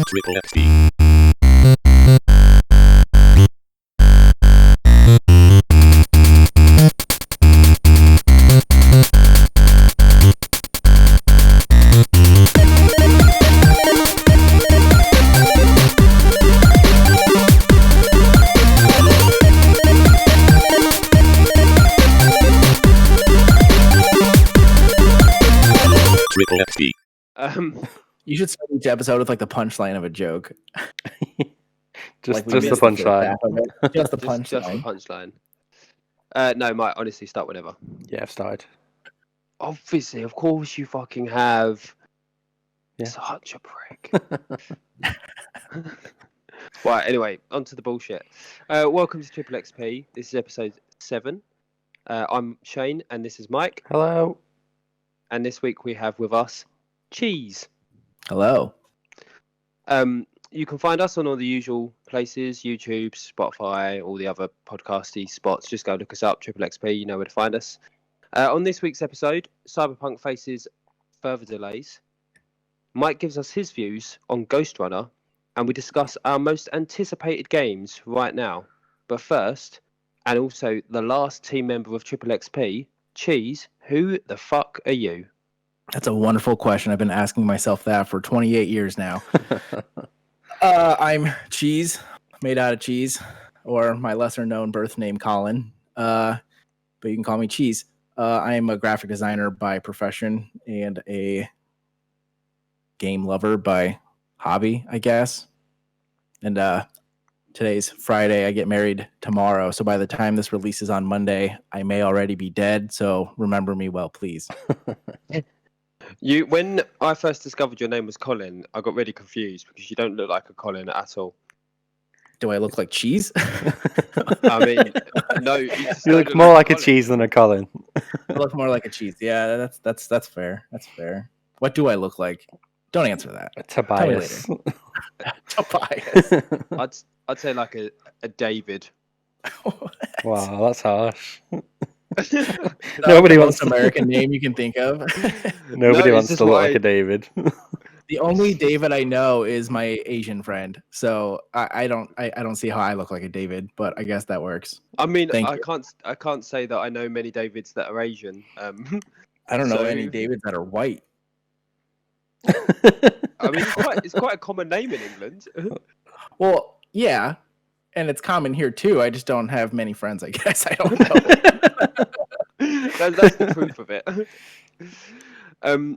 Triple XP. Triple XP. You should start each episode with like the punchline of a joke. Just we the missed first punchline. half of it. Just the Just the punchline. punchline. No, Mike, honestly, start whenever. Yeah, I've started. Obviously, of course you fucking have. Yeah. Such a prick. Right, anyway, on to the bullshit. Welcome to Triple XP. This is episode 7. I'm Shane, and this is Mike. Hello. And this week we have with us Cheese. Hello. You can find us on all the usual places, YouTube, Spotify, all the other podcasty spots. Just go look us up, Triple XP, you know where to find us. On this week's episode, Cyberpunk faces further delays. Mike gives us his views on Ghost Runner, and we discuss our most anticipated games right now. But first, and also the last team member of Triple XP, Cheese, who the fuck are you? That's a wonderful question. I've been asking myself that for 28 years now. I'm Cheese, made out of cheese, or my lesser known birth name, Colin. But you can call me Cheese. I am a graphic designer by profession and a game lover by hobby, I guess. And today's Friday. I get married tomorrow. So by the time this releases on Monday, I may already be dead. So remember me well, please. When I first discovered your name was Colin, I got really confused because you don't look like a Colin at all. Do I look like cheese? I mean, no. You look more like a cheese than a Colin. I look more like a cheese. Yeah, that's fair. That's fair. What do I look like? Don't answer that. Tobias. Tobias. I'd say like a David. Wow, that's harsh. Nobody wants American name you can think of. Nobody wants to look like a David. The only David I know is my Asian friend, so I don't see how I look like a David, but I guess that works. I mean, I can't say that I know many Davids that are Asian. I don't know any Davids that are white. I mean, it's quite a common name in England. Well, yeah, and it's common here too. I just don't have many friends, I guess. I don't know. That's the proof of it.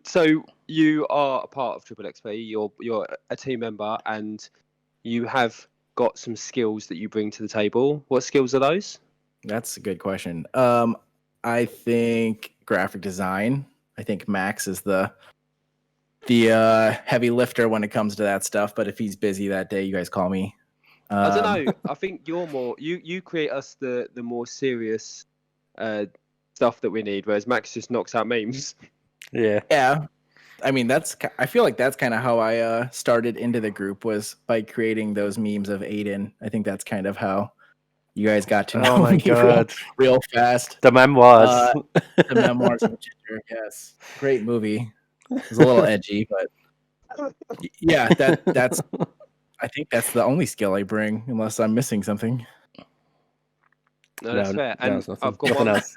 So you are a part of Triple XP. You're a team member, and you have got some skills that you bring to the table. What skills are those? That's a good question. I think graphic design. I think Max is the heavy lifter when it comes to that stuff. But if he's busy that day, you guys call me. I don't know. I think you're more. You create us the more serious stuff that we need, whereas Max just knocks out memes. Yeah. I mean, I feel like that's kind of how I started into the group, was by creating those memes of Aiden. I think that's kind of how you guys got to know me real fast. The memoirs. The memoirs of Ginger, yes. Great movie. It was a little edgy, but yeah, that's I think that's the only skill I bring, unless I'm missing something. No, that's fair. And I've got nothing else.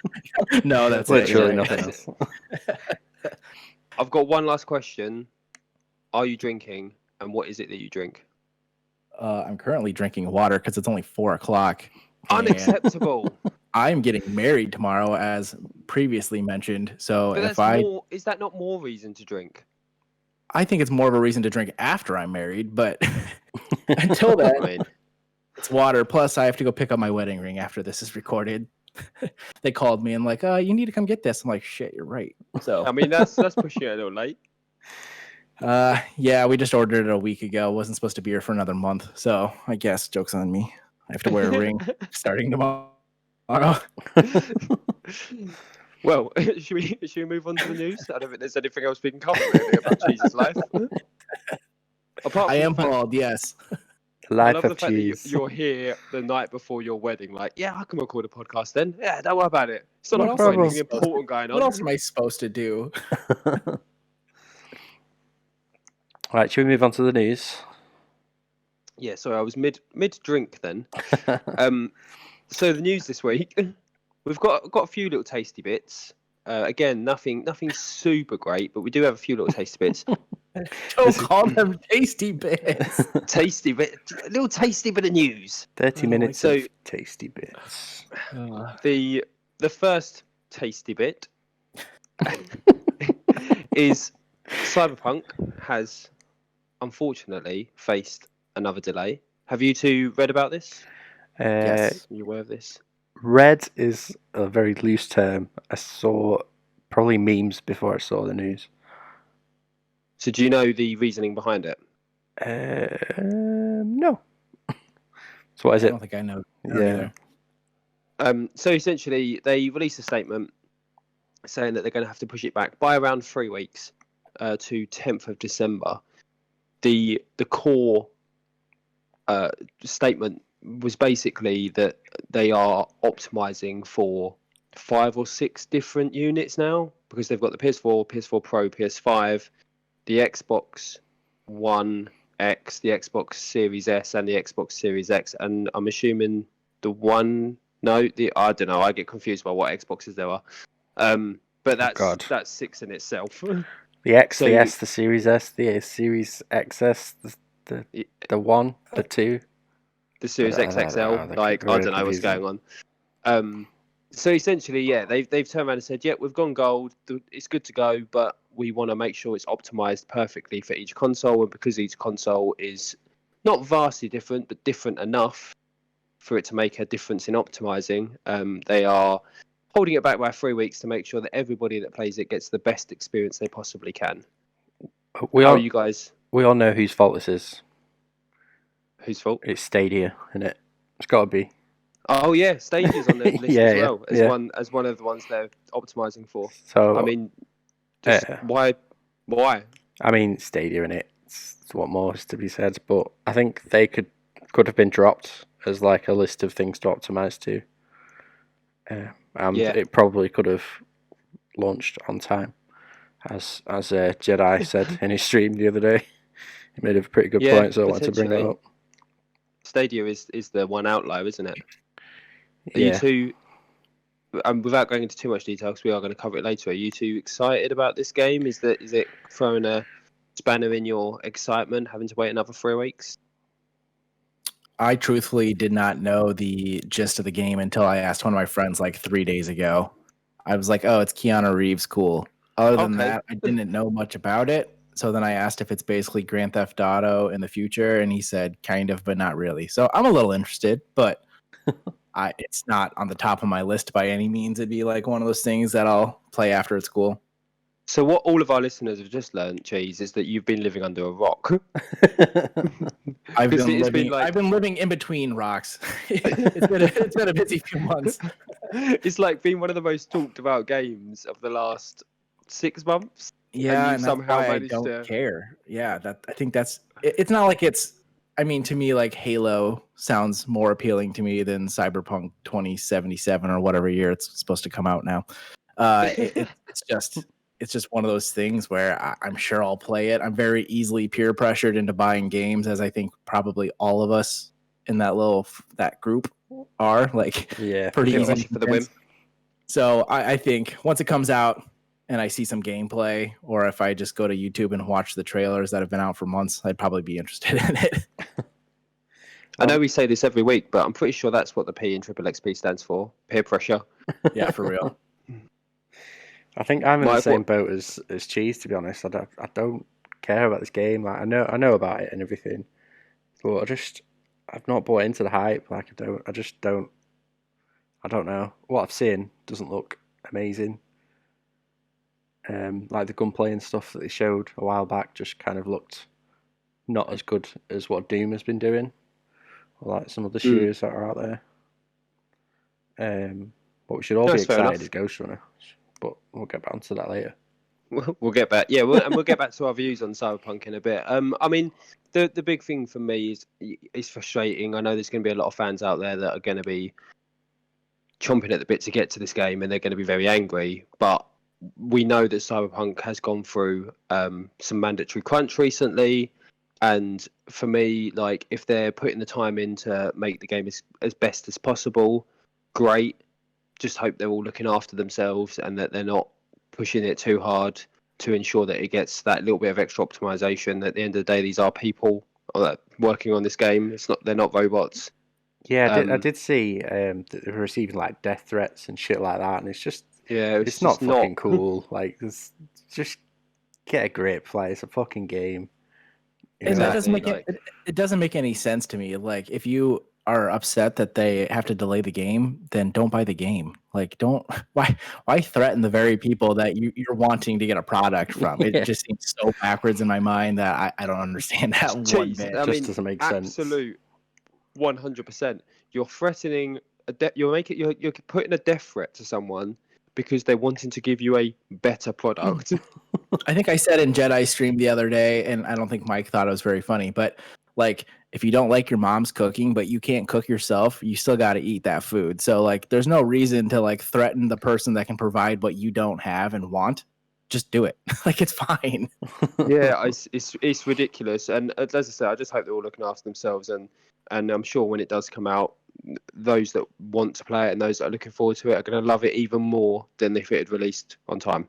No, that's literally nothing else. I've got one last question. Are you drinking, and what is it that you drink? I'm currently drinking water because it's only 4:00. Unacceptable. I'm getting married tomorrow, as previously mentioned. So is that not more reason to drink? I think it's more of a reason to drink after I'm married, but until then, it's water. Plus, I have to go pick up my wedding ring after this is recorded. They called me and like, you need to come get this. I'm like, shit, you're right. So I mean, that's pushing it a little late. Yeah, we just ordered it a week ago. Wasn't supposed to be here for another month, so I guess joke's on me. I have to wear a ring starting tomorrow. Well, should we move on to the news? I don't think there's anything else we can cover really about Cheese's life. I am bald, yes. Life I love of the fact cheese. that you're here the night before your wedding. Like, yeah, I can record a podcast then. Yeah, don't worry about it. It's not What like else anything important going on. What else am I supposed to do? Right, should we move on to the news? Yeah, sorry, I was mid drink then. So the news this week, we've got a few little tasty bits. Again, nothing super great, but we do have a few little tasty bits. Don't call them tasty bits. Tasty bit, a little tasty bit of news. 30 minutes So- of tasty bits. The first tasty bit is Cyberpunk has unfortunately faced another delay. Have you two read about this? Yes. Are you aware of this? Red is a very loose term. I saw probably memes before I saw the news. So do you know the reasoning behind it? No. So what is I it? don't think I know. Yeah. Either. So essentially, they released a statement saying that they're going to have to push it back by around 3 weeks to 10th of December. The core statement was basically that they are optimizing for 5 or 6 different units now, because they've got the PS4, PS4 Pro, PS5, the Xbox One X, the Xbox Series S, and the Xbox Series X, and I'm assuming the one. No, I don't know. I get confused by what Xboxes there are. But that's 6 in itself. The X, So- the S, the Series S, the Series XS, the 1, the 2. The Series I don't know, XXL. they're Like, I very don't know what's confusing. going on. So essentially, yeah, they've turned around and said, yeah, we've gone gold. It's good to go, but we want to make sure it's optimized perfectly for each console. And because each console is not vastly different, but different enough for it to make a difference in optimizing, they are holding it back by 3 weeks to make sure that everybody that plays it gets the best experience they possibly can. We How all are you guys? we all know whose fault this is. Whose fault? It's Stadia, isn't it? It's got to be. Oh yeah, Stadia's on the list Yeah, as yeah, well as yeah. one of the ones they're optimizing for. So I mean, just why? I mean, Stadia in it. It's what more is to be said, but I think they could have been dropped as like a list of things to optimize to. Yeah. It probably could have launched on time, as Jedi said in his stream the other day. He made a pretty good Yeah, point, so I wanted to bring that potentially. up. Stadia is the one outlier, isn't it? Are Yeah. you two? Without going into too much detail, because we are going to cover it later. Are you two excited about this game? Is it throwing a spanner in your excitement, having to wait another 3 weeks? I truthfully did not know the gist of the game until I asked one of my friends like 3 days ago. I was like, "Oh, it's Keanu Reeves, cool." Other than Okay. that, I didn't know much about it. So then I asked if it's basically Grand Theft Auto in the future, and he said kind of, but not really. So I'm a little interested, but it's not on the top of my list by any means. It'd be like one of those things that I'll play after it's cool. So what all of our listeners have just learned, Cheese, is that you've been living under a rock. I've 'Cause been it's been like- I've been living in between rocks. it's been a busy few months. It's like being one of the most talked about games of the last 6 months. Yeah, you and somehow that's why I managed don't to- care. Yeah, I think that's it's not like it's. I mean, to me, like Halo sounds more appealing to me than Cyberpunk 2077 or whatever year it's supposed to come out now. It's just one of those things where I'm sure I'll play it. I'm very easily peer pressured into buying games, as I think probably all of us in that group are. Like, Yeah, pretty Peer easily pressure for the win. So I think once it comes out and I see some gameplay, or if I just go to YouTube and watch the trailers that have been out for months, I'd probably be interested in it. I know we say this every week, but I'm pretty sure that's what the P in Triple XP stands for. Peer pressure. Yeah, for real. I think I'm in the Mike, same boat as Cheese. To be honest, I don't care about this game. Like, I know about it and everything, but I've not bought into the hype. Like, I don't know. What I've seen doesn't look amazing. Like the gunplay and stuff that they showed a while back just kind of looked not as good as what Doom has been doing, or like some of the shooters that are out there. But we should all be That's fair excited enough. as Ghost Runner. But we'll get back to that later. We'll get back. Yeah, we'll get back to our views on Cyberpunk in a bit. I mean, the big thing for me is it's frustrating. I know there's going to be a lot of fans out there that are going to be chomping at the bit to get to this game, and they're going to be very angry. But we know that Cyberpunk has gone through some mandatory crunch recently. And for me, like, if they're putting the time in to make the game as best as possible, great. Just hope they're all looking after themselves and that they're not pushing it too hard to ensure that it gets that little bit of extra optimization. At the end of the day, these are people working on this game. They're not robots. Yeah, I did see that they were receiving like death threats and shit like that, and it's just it's not fucking cool. Like, just get a grip. Like, it's a fucking game. And that doesn't make it doesn't make any sense to me. Like, if you are upset that they have to delay the game, then don't buy the game. Like, why threaten the very people that you're wanting to get a product from? It just seems so backwards in my mind that I don't understand that one bit. I mean, doesn't make sense. Absolute 100%. You're threatening you're putting a death threat to someone because they're wanting to give you a better product. I think I said in Jedi stream the other day, and I don't think Mike thought it was very funny, but like, if you don't like your mom's cooking, but you can't cook yourself, you still got to eat that food. So like, there's no reason to like threaten the person that can provide what you don't have and want. Just do it. Like, it's fine. Yeah, it's ridiculous. And as I say, I just hope they're all looking after themselves. And I'm sure when it does come out, those that want to play it and those that are looking forward to it are going to love it even more than if it had released on time,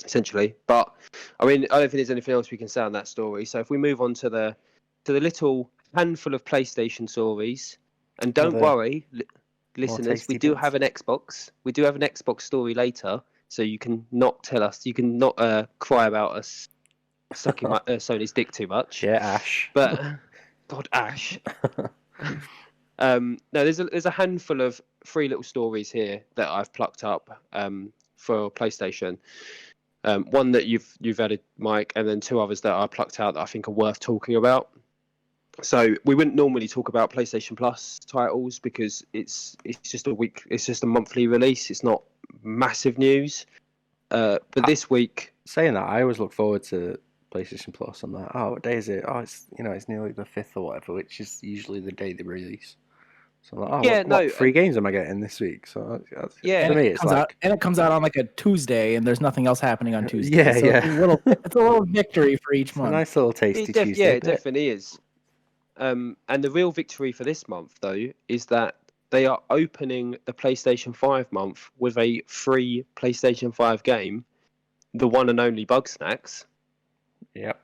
essentially. But I mean, I don't think there's anything else we can say on that story. So if we move on to the little handful of PlayStation stories, and don't worry, listeners, we do have an Xbox. We do have an Xbox story later, so you can not tell us, you can not cry about us sucking Sony's dick too much. Yeah, Ash. But God, Ash. No, there's a handful of free little stories here that I've plucked up for PlayStation. One that you've added, Mike, and then two others that I plucked out that I think are worth talking about. So we wouldn't normally talk about PlayStation Plus titles because it's just a monthly release. It's not massive news. But this week, saying that, I always look forward to PlayStation Plus. I'm like, oh, what day is it? Oh, it's nearly the 5th or whatever, which is usually the day they release. So I'm like, oh, what free games am I getting this week? So yeah, for me, it's like, it comes out on like a Tuesday, and there's nothing else happening on Tuesday. Yeah, so yeah. It's a little victory for each month. A nice little tasty Tuesday. Yeah, it definitely is. And the real victory for this month, though, is that they are opening the PlayStation 5 month with a free PlayStation 5 game, the one and only Bugsnax. Yep.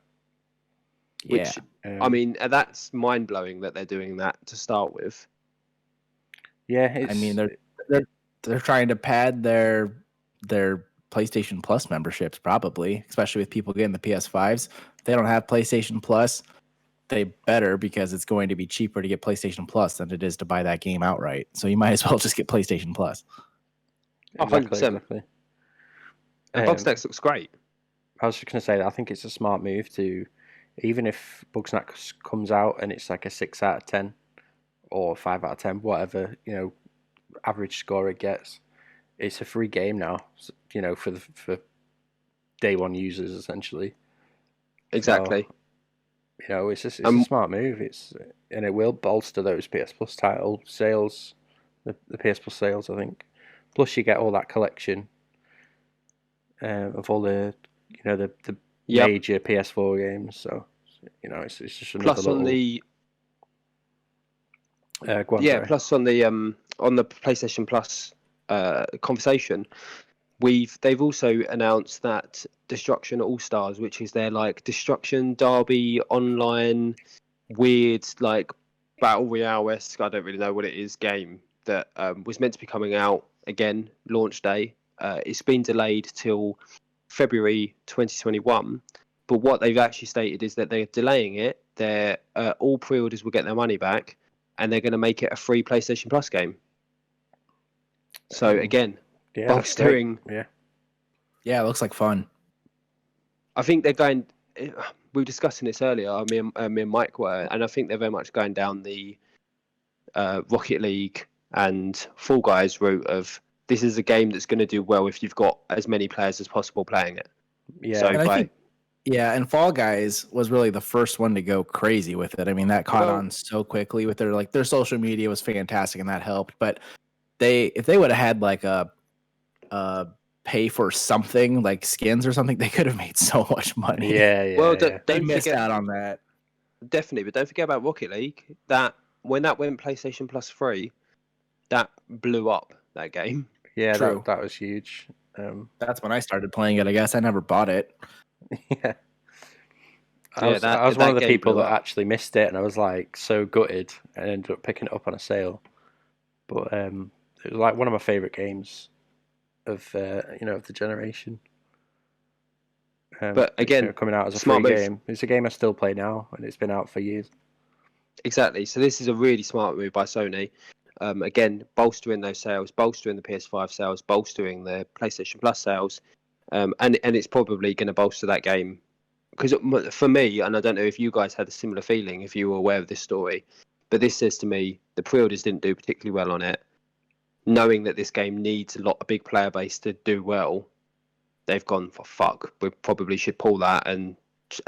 Which, I mean, that's mind-blowing that they're doing that to start with. Yeah, I mean, they're trying to pad their PlayStation Plus memberships, probably, especially with people getting the PS5s. If they don't have PlayStation Plus, they better, because it's going to be cheaper to get PlayStation Plus than it is to buy that game outright. So you might as well just get PlayStation Plus. 100%. Exactly. Bugsnax looks great. I was just going to say that I think it's a smart move to, even if Bugsnax comes out and it's like a 6 out of 10 or 5 out of 10, whatever, average score it gets, it's a free game now, for day one users, essentially. Exactly. So, it's a smart move. And it will bolster those PS Plus title sales, the PS Plus sales, I think. Plus, you get all that collection of all the major PS4 games. So, it's just another plus on the plus on the PlayStation Plus conversation, they've also announced that Destruction All Stars, which is their like Destruction Derby online weird like battle royale-esque, I don't really know what it is, game that was meant to be coming out again launch day. It's been delayed till February 2021, but what they've actually stated is that they're delaying it. All pre-orders will get their money back, and they're going to make it a free PlayStation Plus game. So again, bolstering. Yeah, it looks like fun. I think they're going. We were discussing this earlier. Me and Mike were, and I think they're very much going down the Rocket League and Fall Guys route of, this is a game that's going to do well if you've got as many players as possible playing it. Yeah. So and Fall Guys was really the first one to go crazy with it. I mean, that caught on so quickly with their social media was fantastic, and that helped. But if they would have had like a pay for something like skins or something, they could have made so much money. Yeah. They missed out on that. definitely. But don't forget about Rocket League. That when that went PlayStation Plus 3, that blew up that game. Yeah, True. that was huge. That's when I started playing it. I guess I never bought it. Yeah. Yeah, I was one of the game people blew that up. actually missed it, and I was like so gutted, and ended up picking it up on a sale. But it was like one of my favorite games of of the generation. But again, coming out as a smart free move. game, it's a game I still play now, and it's been out for years. Exactly. So this is a really smart move by Sony. Again, bolstering those sales, bolstering the PS5 sales, bolstering the PlayStation Plus sales, and it's probably going to bolster that game. Because for me, and I don't know if you guys had a similar feeling, if you were aware of this story, but this says to me the pre-orders didn't do particularly well on it. Knowing that this game needs a big player base to do well, they've gone for fuck. We probably should pull that and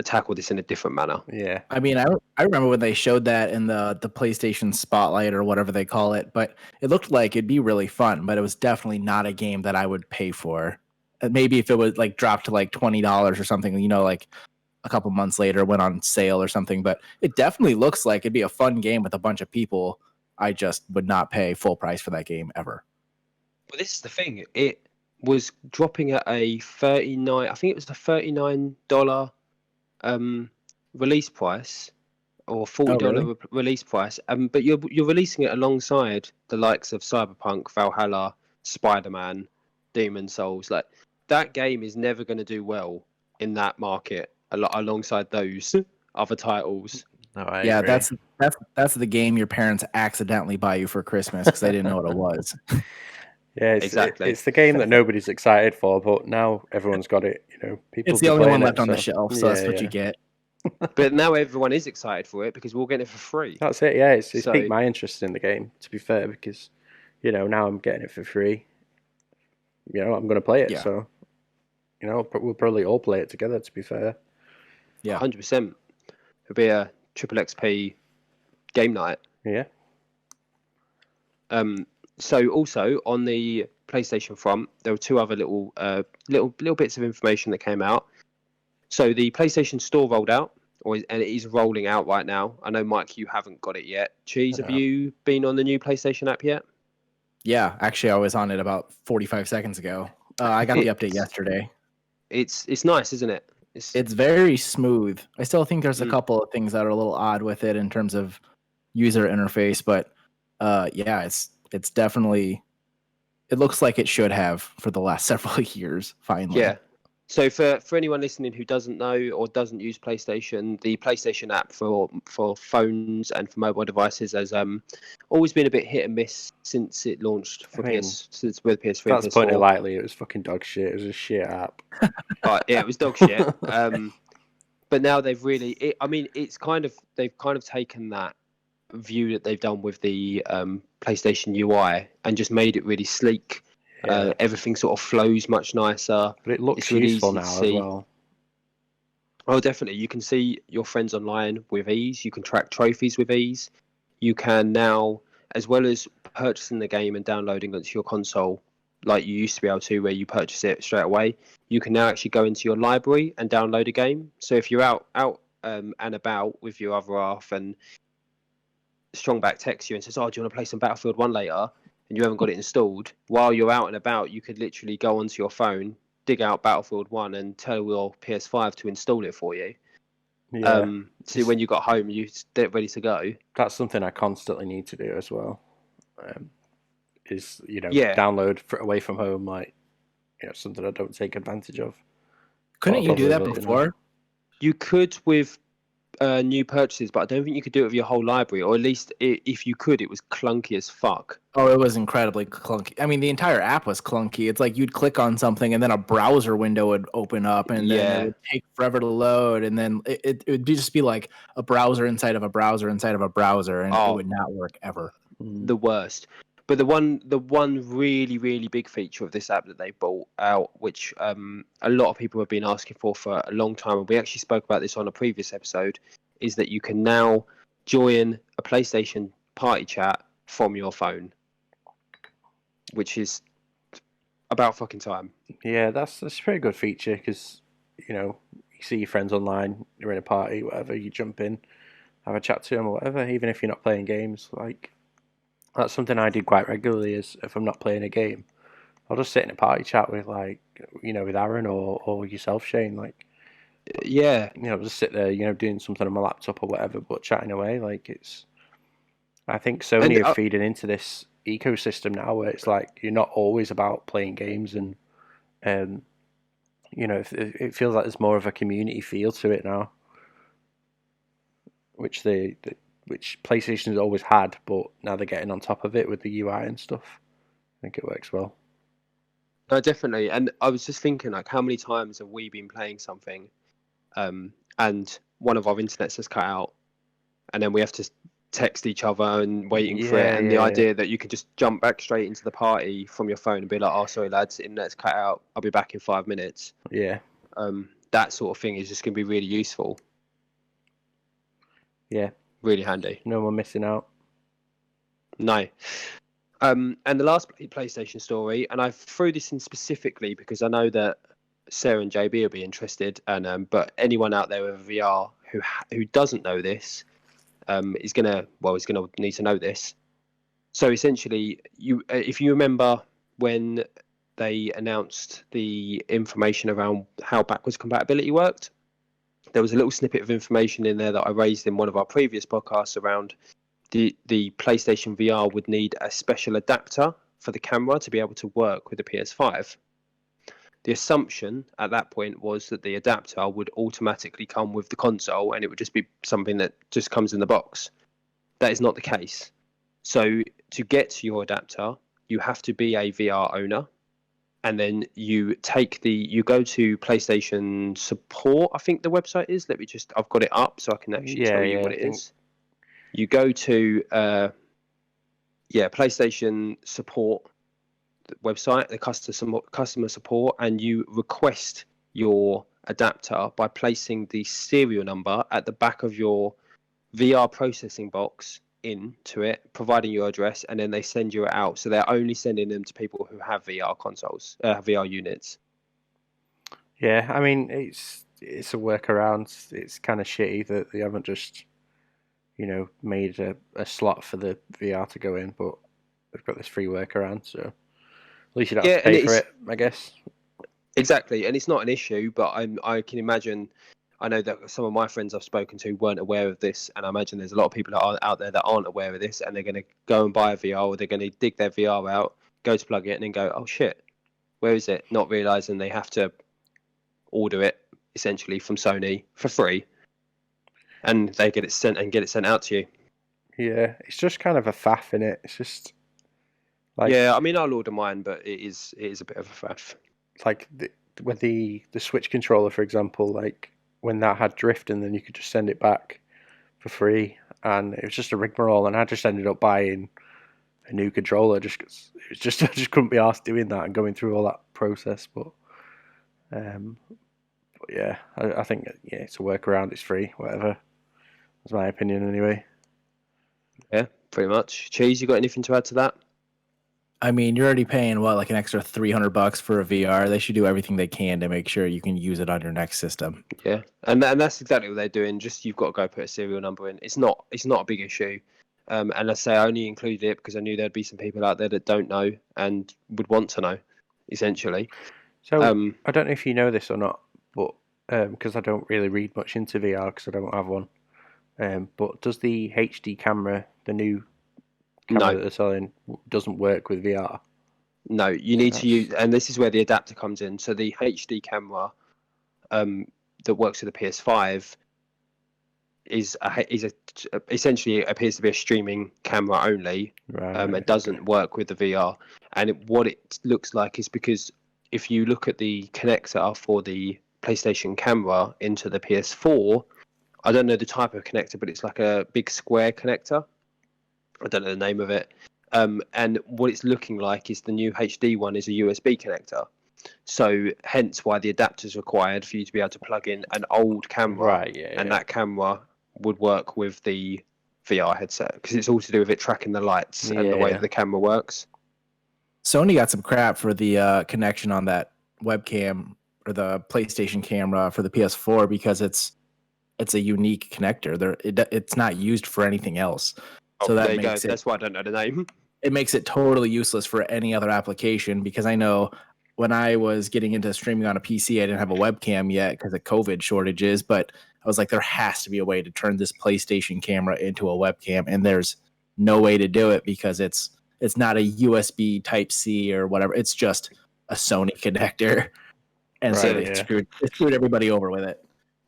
tackle this in a different manner. Yeah, I mean, I remember when they showed that in the PlayStation Spotlight or whatever they call it, but it looked like it'd be really fun, but it was definitely not a game that I would pay for. Maybe if it would like drop to like $20 or something, like a couple months later went on sale or something, but it definitely looks like it'd be a fun game with a bunch of people. I just would not pay full price for that game ever. But this is the thing. It was dropping at a 39. I think it was the $39 release price or $40 release price. But you're releasing it alongside the likes of Cyberpunk, Valhalla, Spider-Man, Demon's Souls. Like that game is never going to do well in that market alongside those other titles. no, I Yeah, agree. that's the game your parents accidentally buy you for Christmas because they didn't know what it was. Yeah, Exactly. It's the game that nobody's excited for, but now everyone's got it. People. It's the be only one playing left it, on the so- shelf, so that's what you get. But now everyone is excited for it because we're getting it for free. That's it. Yeah, it's So- piqued my interest in the game. To be fair, because now I'm getting it for free. I'm going to play it. Yeah. So we'll probably all play it together. To be fair. Yeah. 100%. It'll be a triple XP game night. Yeah. So also on the PlayStation front, there were two other little bits of information that came out. So the PlayStation Store rolled out, and it is rolling out right now. I know, Mike, you haven't got it yet. Cheese, have No. you been on the new PlayStation app yet? Yeah, actually, I was on it about 45 seconds ago. I got the update yesterday. It's nice, isn't it? It's very smooth. I still think there's a Mm. couple of things that are a little odd with it in terms of user interface, but yeah, it's definitely. It looks like it should have for the last several years. Finally, Yeah. So for anyone listening who doesn't know or doesn't use PlayStation, the PlayStation app for phones and for mobile devices has always been a bit hit and miss since it launched for since with PS3 and That's putting it PS4. lightly. It was fucking dog shit. It was a shit app. Yeah, it was dog shit. But now they've really, they've kind of taken that view that they've done with the PlayStation UI and just made it really sleek. Yeah. Everything sort of flows much nicer. But it looks it's really useful easy to now as see. well. Oh, definitely. You can see your friends online with ease. You can track trophies with ease. You can now, as well as purchasing the game and downloading it onto your console, like you used to be able to, where you purchase it straight away, you can now actually go into your library and download a game. So if you're out and about with your other half and Strongback texts you and says, "Oh, do you want to play some Battlefield 1 later?" and you haven't got it installed, while you're out and about, you could literally go onto your phone, dig out Battlefield 1 and tell your PS5 to install it for you. Yeah. So when you got home, you're ready to go. That's something I constantly need to do as well. Is Yeah. download away from home, like something I don't take advantage of. couldn't you do that Probably, before? You could with new purchases, but I don't think you could do it with your whole library, or at least if you could, it was clunky as fuck. Oh, it was incredibly clunky. I mean, the entire app was clunky. It's like you'd click on something and then a browser window would open up and then Yeah. it would take forever to load. And then it would just be like a browser inside of a browser inside of a browser. And Oh. it would not work ever. The worst. But the one really, really big feature of this app that they brought out, which a lot of people have been asking for a long time, and we actually spoke about this on a previous episode, is that you can now join a PlayStation party chat from your phone, which is about fucking time. Yeah, that's a pretty good feature because you see your friends online, you're in a party, whatever, you jump in, have a chat to them or whatever, even if you're not playing games. Like, that's something I do quite regularly. Is if I'm not playing a game, I'll just sit in a party chat with with Aaron or yourself, Shane. Like, Yeah, just sit there, doing something on my laptop or whatever, but chatting away. Like, I think Sony And, are feeding into this ecosystem now where it's like you're not always about playing games, and it feels like there's more of a community feel to it now, which which PlayStation's always had, but now they're getting on top of it with the UI and stuff. I think it works well. no, definitely. And I was just thinking, like, how many times have we been playing something, and one of our internets has cut out, and then we have to text each other and waiting for it, and the idea that you can just jump back straight into the party from your phone and be like, "Oh, sorry, lads, internet's cut out. I'll be back in 5 minutes." Yeah. That sort of thing is just going to be really useful. Yeah. Really handy. No one missing out. No. And the last PlayStation story, and I threw this in specifically because I know that Sarah and JB will be interested, and but anyone out there with VR who doesn't know this is gonna need to know this. So essentially, if you remember when they announced the information around how backwards compatibility worked, there was a little snippet of information in there that I raised in one of our previous podcasts around the PlayStation VR would need a special adapter for the camera to be able to work with the PS5. The assumption at that point was that the adapter would automatically come with the console and it would just be something that just comes in the box. That is not the case. So to get to your adapter, you have to be a VR owner, and then you go to PlayStation Support, I think the website is. I've got it up so I can actually tell you what it is. You go to PlayStation Support website, the customer support, and you request your adapter by placing the serial number at the back of your VR processing box into it, providing your address, and then they send you it out. So they're only sending them to people who have VR consoles, VR units. Yeah, I mean, it's a workaround. It's kind of shitty that they haven't just made a slot for the VR to go in, but they've got this free workaround, so at least you don't have to pay for it, I guess. Exactly, and it's not an issue, but I can imagine. I know that some of my friends I've spoken to weren't aware of this, and I imagine there's a lot of people out there that aren't aware of this, and they're going to go and buy a VR, or they're going to dig their VR out, go to plug it, and then go, "Oh shit, where is it?" Not realizing they have to order it essentially from Sony for free, and they get it sent out to you. Yeah, it's just kind of a faff, innit? It's just like, yeah, I mean, I'll order mine, but it is a bit of a faff. Like with the Switch controller, for example, like when that had drift, and then you could just send it back for free, and it was just a rigmarole, and I just ended up buying a new controller just because I just couldn't be asked doing that and going through all that process. But yeah, I think it's a workaround. It's free, whatever. That's my opinion, anyway. Yeah, pretty much. Cheese, you got anything to add to that? I mean, you're already paying like an extra $300 for a VR. They should do everything they can to make sure you can use it on your next system. Yeah, and that's exactly what they're doing. Just you've got to go put a serial number in. It's not a big issue. And I say I only included it because I knew there'd be some people out there that don't know and would want to know, essentially. So I don't know if you know this or not, but because I don't really read much into VR because I don't have one. But does the HD camera, the new camera that they're selling, doesn't work with VR? No, you need to use, and this is where the adapter comes in. So the HD camera that works with the PS5 is essentially appears to be a streaming camera only. Right. It doesn't work with the VR, and what it looks like is because if you look at the connector for the PlayStation camera into the PS4, I don't know the type of connector, but it's like a big square connector. I don't know the name of it. And what it's looking like is the new HD one is a USB connector. So hence why the adapter is required for you to be able to plug in an old camera. Right, yeah. And that camera would work with the VR headset because it's all to do with it tracking the lights and the way that the camera works. Sony got some crap for the connection on that webcam or the PlayStation camera for the PS4 because it's it's a unique connector. It's not used for anything else. So that there you go. makes That's why I don't know the name. it makes it totally useless for any other application, because I know when I was getting into streaming on a PC, I didn't have a webcam yet because of COVID shortages, but I was like, there has to be a way to turn this PlayStation camera into a webcam, and there's no way to do it because it's not a USB Type-C or whatever. It's just a Sony connector. And so Right, they yeah. screwed everybody over with it.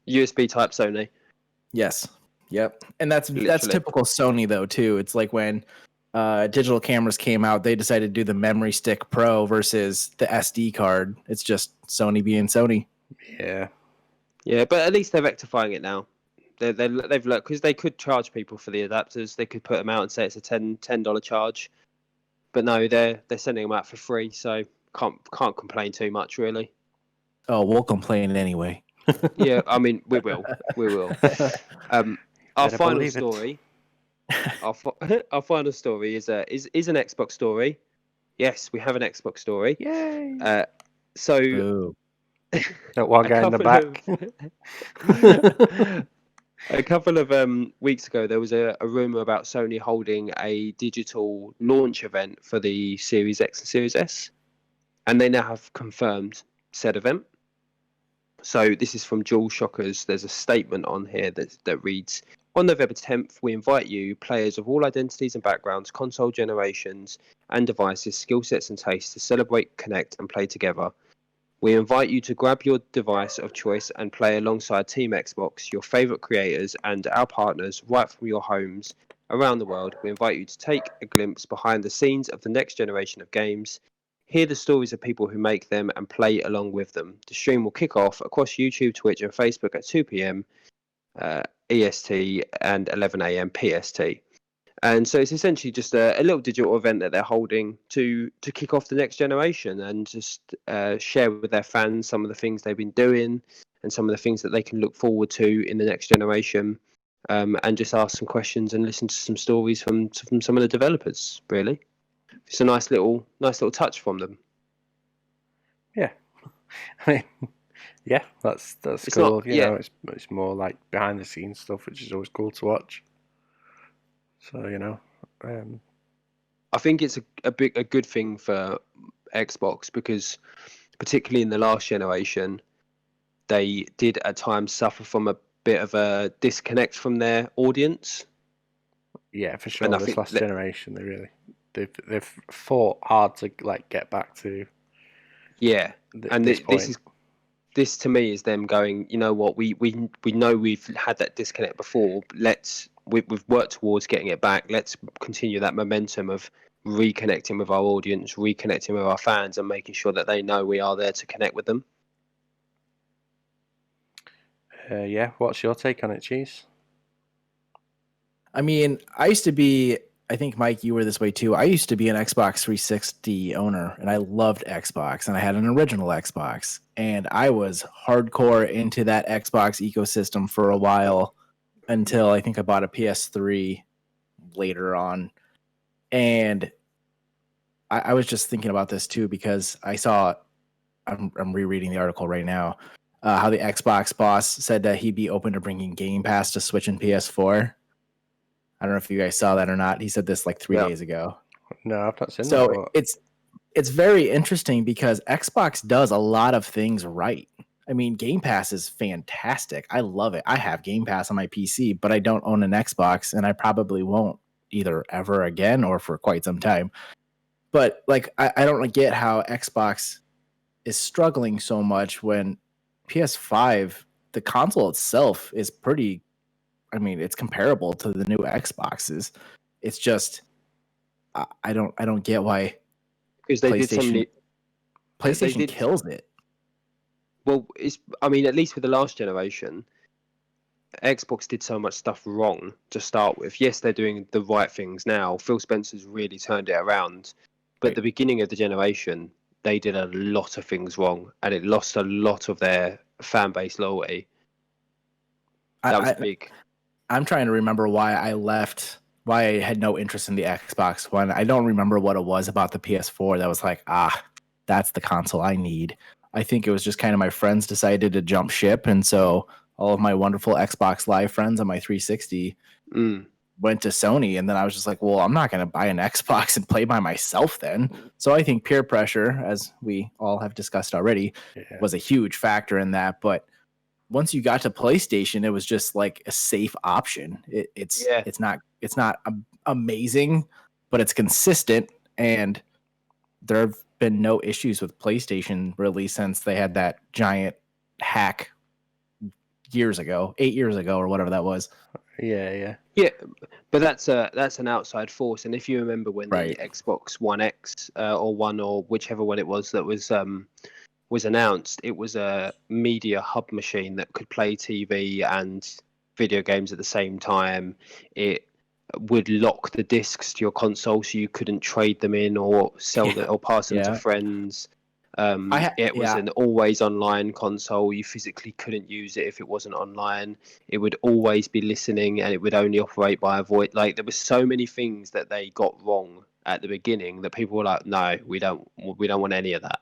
USB Type Sony. Yes. Yep. And that's Literally. typical Sony though too. It's like when digital cameras came out, they decided to do the Memory Stick Pro versus the SD card. It's just Sony being Sony. Yeah. Yeah, but at least they're rectifying it now. They've looked, because they could charge people for the adapters. They could put them out and say it's a $10 charge. But no, they're sending them out for free, so can't complain too much really. Oh, we'll complain anyway. Yeah, I mean we will. Our Better final believe it. story. Our final story is an Xbox story. Yes, we have an Xbox story. Yay! So Ooh. That one guy in the back. A couple of weeks ago, there was a rumor about Sony holding a digital launch event for the Series X and Series S, and they now have confirmed said event. So this is from Dual Shockers. There's a statement on here that reads, on November 10th, we invite you, players of all identities and backgrounds, console generations and devices, skill sets and tastes, to celebrate, connect and play together. We invite you to grab your device of choice and play alongside Team Xbox, your favourite creators and our partners right from your homes around the world. We invite you to take a glimpse behind the scenes of the next generation of games, hear the stories of people who make them and play along with them. The stream will kick off across YouTube, Twitch and Facebook at 2 p.m. EST and 11 a.m. PST. And so it's essentially just a little digital event that they're holding to kick off the next generation and just share with their fans some of the things they've been doing and some of the things that they can look forward to in the next generation, and just ask some questions and listen to some stories from some of the developers. Really, it's a nice little touch from them. Yeah. I mean, yeah, that's It's cool. not- You yeah. know, it's more like behind the scenes stuff, which is always cool to watch. So I think it's a good thing for Xbox because, particularly in the last generation, they did at times suffer from a bit of a disconnect from their audience. yeah, for sure. And I This think last that- generation, they've fought hard to like get back to Yeah, and this point. this to me is them going, you know what, we know we've had that disconnect before. We've worked towards getting it back. Let's continue that momentum of reconnecting with our audience, reconnecting with our fans, and making sure that they know we are there to connect with them. Yeah, what's your take on it, Cheese? I mean, I used to be, I think, Mike, you were this way too. I used to be an Xbox 360 owner, and I loved Xbox, and I had an original Xbox, and I was hardcore into that Xbox ecosystem for a while until I think I bought a PS3 later on. And I was just thinking about this too, because I saw, I'm rereading the article right now, how the Xbox boss said that he'd be open to bringing Game Pass to Switch and PS4. I don't know if you guys saw that or not. He said this like 3 Yeah. days ago. No, I've not seen that. So But it's very interesting because Xbox does a lot of things right. I mean, Game Pass is fantastic. I love it. I have Game Pass on my PC, but I don't own an Xbox, and I probably won't either ever again or for quite some time. But like, I don't get how Xbox is struggling so much when PS5, the console itself is pretty, I mean, it's comparable to the new Xboxes. It's just, I don't get why Because they did so many. PlayStation did- kills it. Well, I mean, at least with the last generation, Xbox did so much stuff wrong to start with. Yes, they're doing the right things now. Phil Spencer's really turned it around. But at the beginning of the generation, they did a lot of things wrong, and it lost a lot of their fan base loyalty. That was big. I'm trying to remember why I had no interest in the Xbox One. I don't remember what it was about the PS4 that was like, that's the console I need. I think it was just kind of my friends decided to jump ship, and so all of my wonderful Xbox Live friends on my 360 Mm. went to Sony, and then I was just like, well, I'm not going to buy an Xbox and play by myself then. So I think peer pressure, as we all have discussed already, Yeah. was a huge factor in that. But once you got to PlayStation, it was just like a safe option. It's not amazing, but it's consistent, and there have been no issues with PlayStation really since they had that giant hack 8 years ago or whatever that was. Yeah. Yeah, but that's an outside force. And if you remember when Right. the Xbox One X or One or whichever one it was that was announced, it was a media hub machine that could play TV and video games at the same time. It would lock the discs to your console so you couldn't trade them in or sell them or pass them to friends. It was an always online console. You physically couldn't use it if it wasn't online. It would always be listening, and it would only operate by a voice. Like, there were so many things that they got wrong at the beginning that people were like, no, we don't want any of that.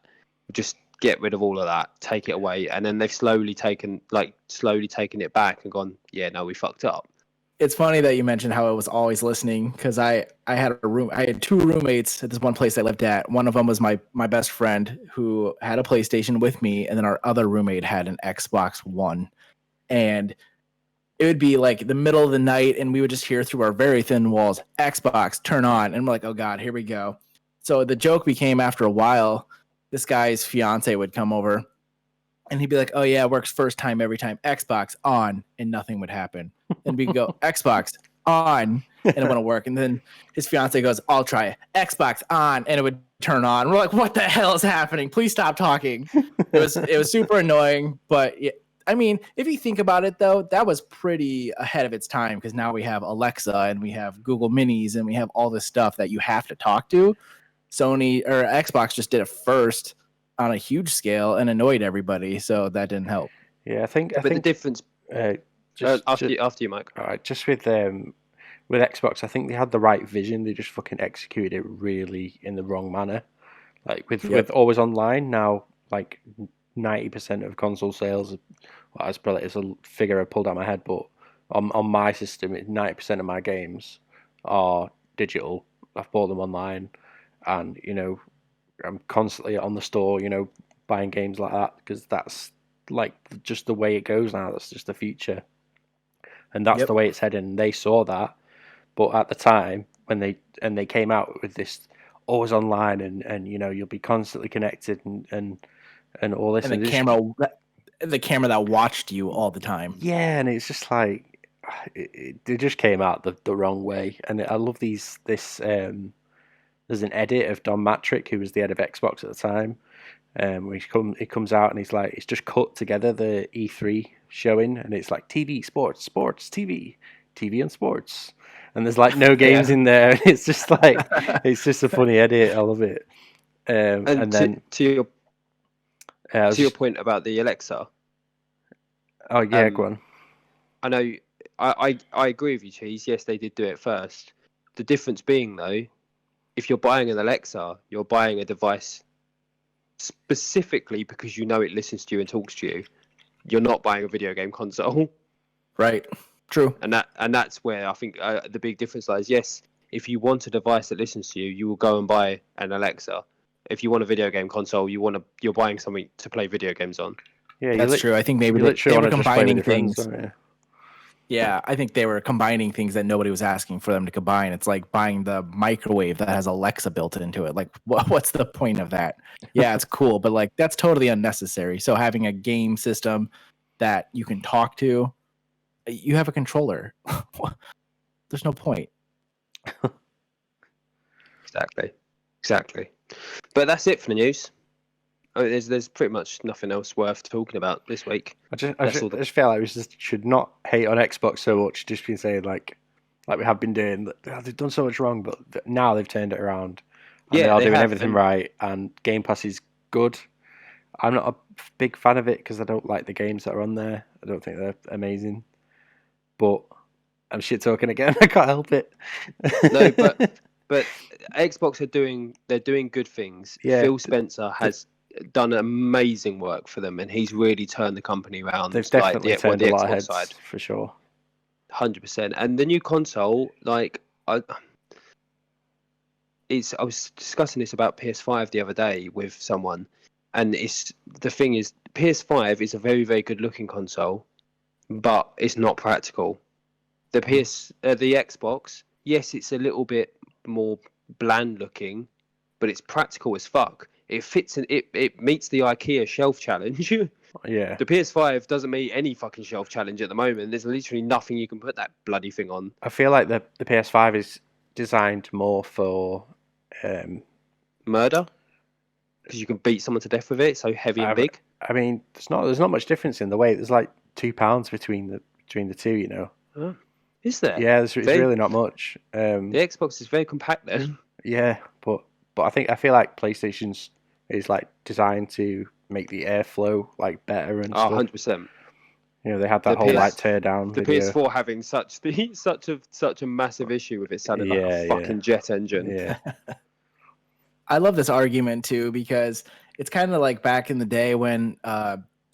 Just get rid of all of that, take it away. And then they've slowly taken it back and gone, yeah, no, we fucked up. It's funny that you mentioned how I was always listening, because I had two roommates at this one place I lived at. One of them was my best friend who had a PlayStation with me, and then our other roommate had an Xbox One. And it would be like the middle of the night, and we would just hear through our very thin walls, Xbox, turn on. And we're like, oh God, here we go. So the joke became, after a while, this guy's fiance would come over, and he'd be like, oh yeah, it works first time every time, Xbox on, and nothing would happen. And we go, Xbox on, and it wouldn't work. And then his fiance goes, I'll try it. Xbox on, and it would turn on. We're like, what the hell is happening? Please stop talking. It was super annoying. But I mean, if you think about it, though, that was pretty ahead of its time, because now we have Alexa and we have Google Minis and we have all this stuff that you have to talk to. Sony or Xbox just did it first on a huge scale and annoyed everybody, so that didn't help. Yeah, I think the difference. After you, Mike. All right, just with Xbox, I think they had the right vision. They just fucking executed it really in the wrong manner. Like with always online now, like 90% of console sales. Well, it's a figure I pulled out of my head, but on my system, 90% of my games are digital. I've bought them online, and I'm constantly on the store, buying games like that, because that's like just the way it goes now. That's just the future. And that's the way it's heading. And they saw that, but at the time when they came out with this always online and you'll be constantly connected and all this, and the camera that watched you all the time. Yeah, and it's just like it just came out the wrong way. And I love this. There's an edit of Don Matrick, who was the head of Xbox at the time. Where he comes out and he's like, it's just cut together the E3 showing, and it's like TV, sports, TV and sports, and there's like no games in there. It's just like it's just a funny edit. I love it. And then to your point about the Alexa. Oh yeah, go on. I know. I agree with you, Cheese. Yes, they did do it first. The difference being, though, if you're buying an Alexa, you're buying a device specifically because it listens to you and talks to you. You're not buying a video game console. Right. True. And that's where I think the big difference lies. Yes, if you want a device that listens to you, you will go and buy an Alexa. If you want a video game console, you're buying something to play video games on. Yeah, that's true. I think maybe they were combining things. Yeah, I think they were combining things that nobody was asking for them to combine. It's like buying the microwave that has Alexa built into it. Like, what's the point of that? Yeah, it's cool, but like that's totally unnecessary. So having a game system that you can talk to, you have a controller. There's no point. Exactly. But that's it for the news. I mean, there's pretty much nothing else worth talking about this week. I just feel like we should not hate on Xbox so much. Just been saying like we have been doing. They've done so much wrong, but now they've turned it around. And they are doing everything right. And Game Pass is good. I'm not a big fan of it because I don't like the games that are on there. I don't think they're amazing. But I'm shit talking again. I can't help it. No, but Xbox they're doing good things. Yeah. Phil Spencer has done amazing work for them, and he's really turned the company around. They've definitely turned a lot of heads side, for sure. 100%. And the new console, like I was discussing this about PS5 the other day with someone, and the thing is, PS5 is a very, very good looking console, but it's not practical. The Xbox, yes, it's a little bit more bland looking, but it's practical as fuck. It fits in. It meets the IKEA shelf challenge. Yeah. The PS5 doesn't meet any fucking shelf challenge at the moment. There's literally nothing you can put that bloody thing on. I feel like the PS5 is designed more for Murder, because you can beat someone to death with it. It's so heavy and big. I mean, there's not much difference in the weight. There's like £2 between the two, you know. Huh? Is there? Yeah, it's really not much. The Xbox is very compact then. Yeah, but I feel like PlayStation's is like designed to make the airflow like better and stuff. 100%. You know, they had that whole like tear down the video. PS4 having such a massive issue with it sounding like a fucking jet engine. Yeah. I love this argument too, because it's kind of like back in the day when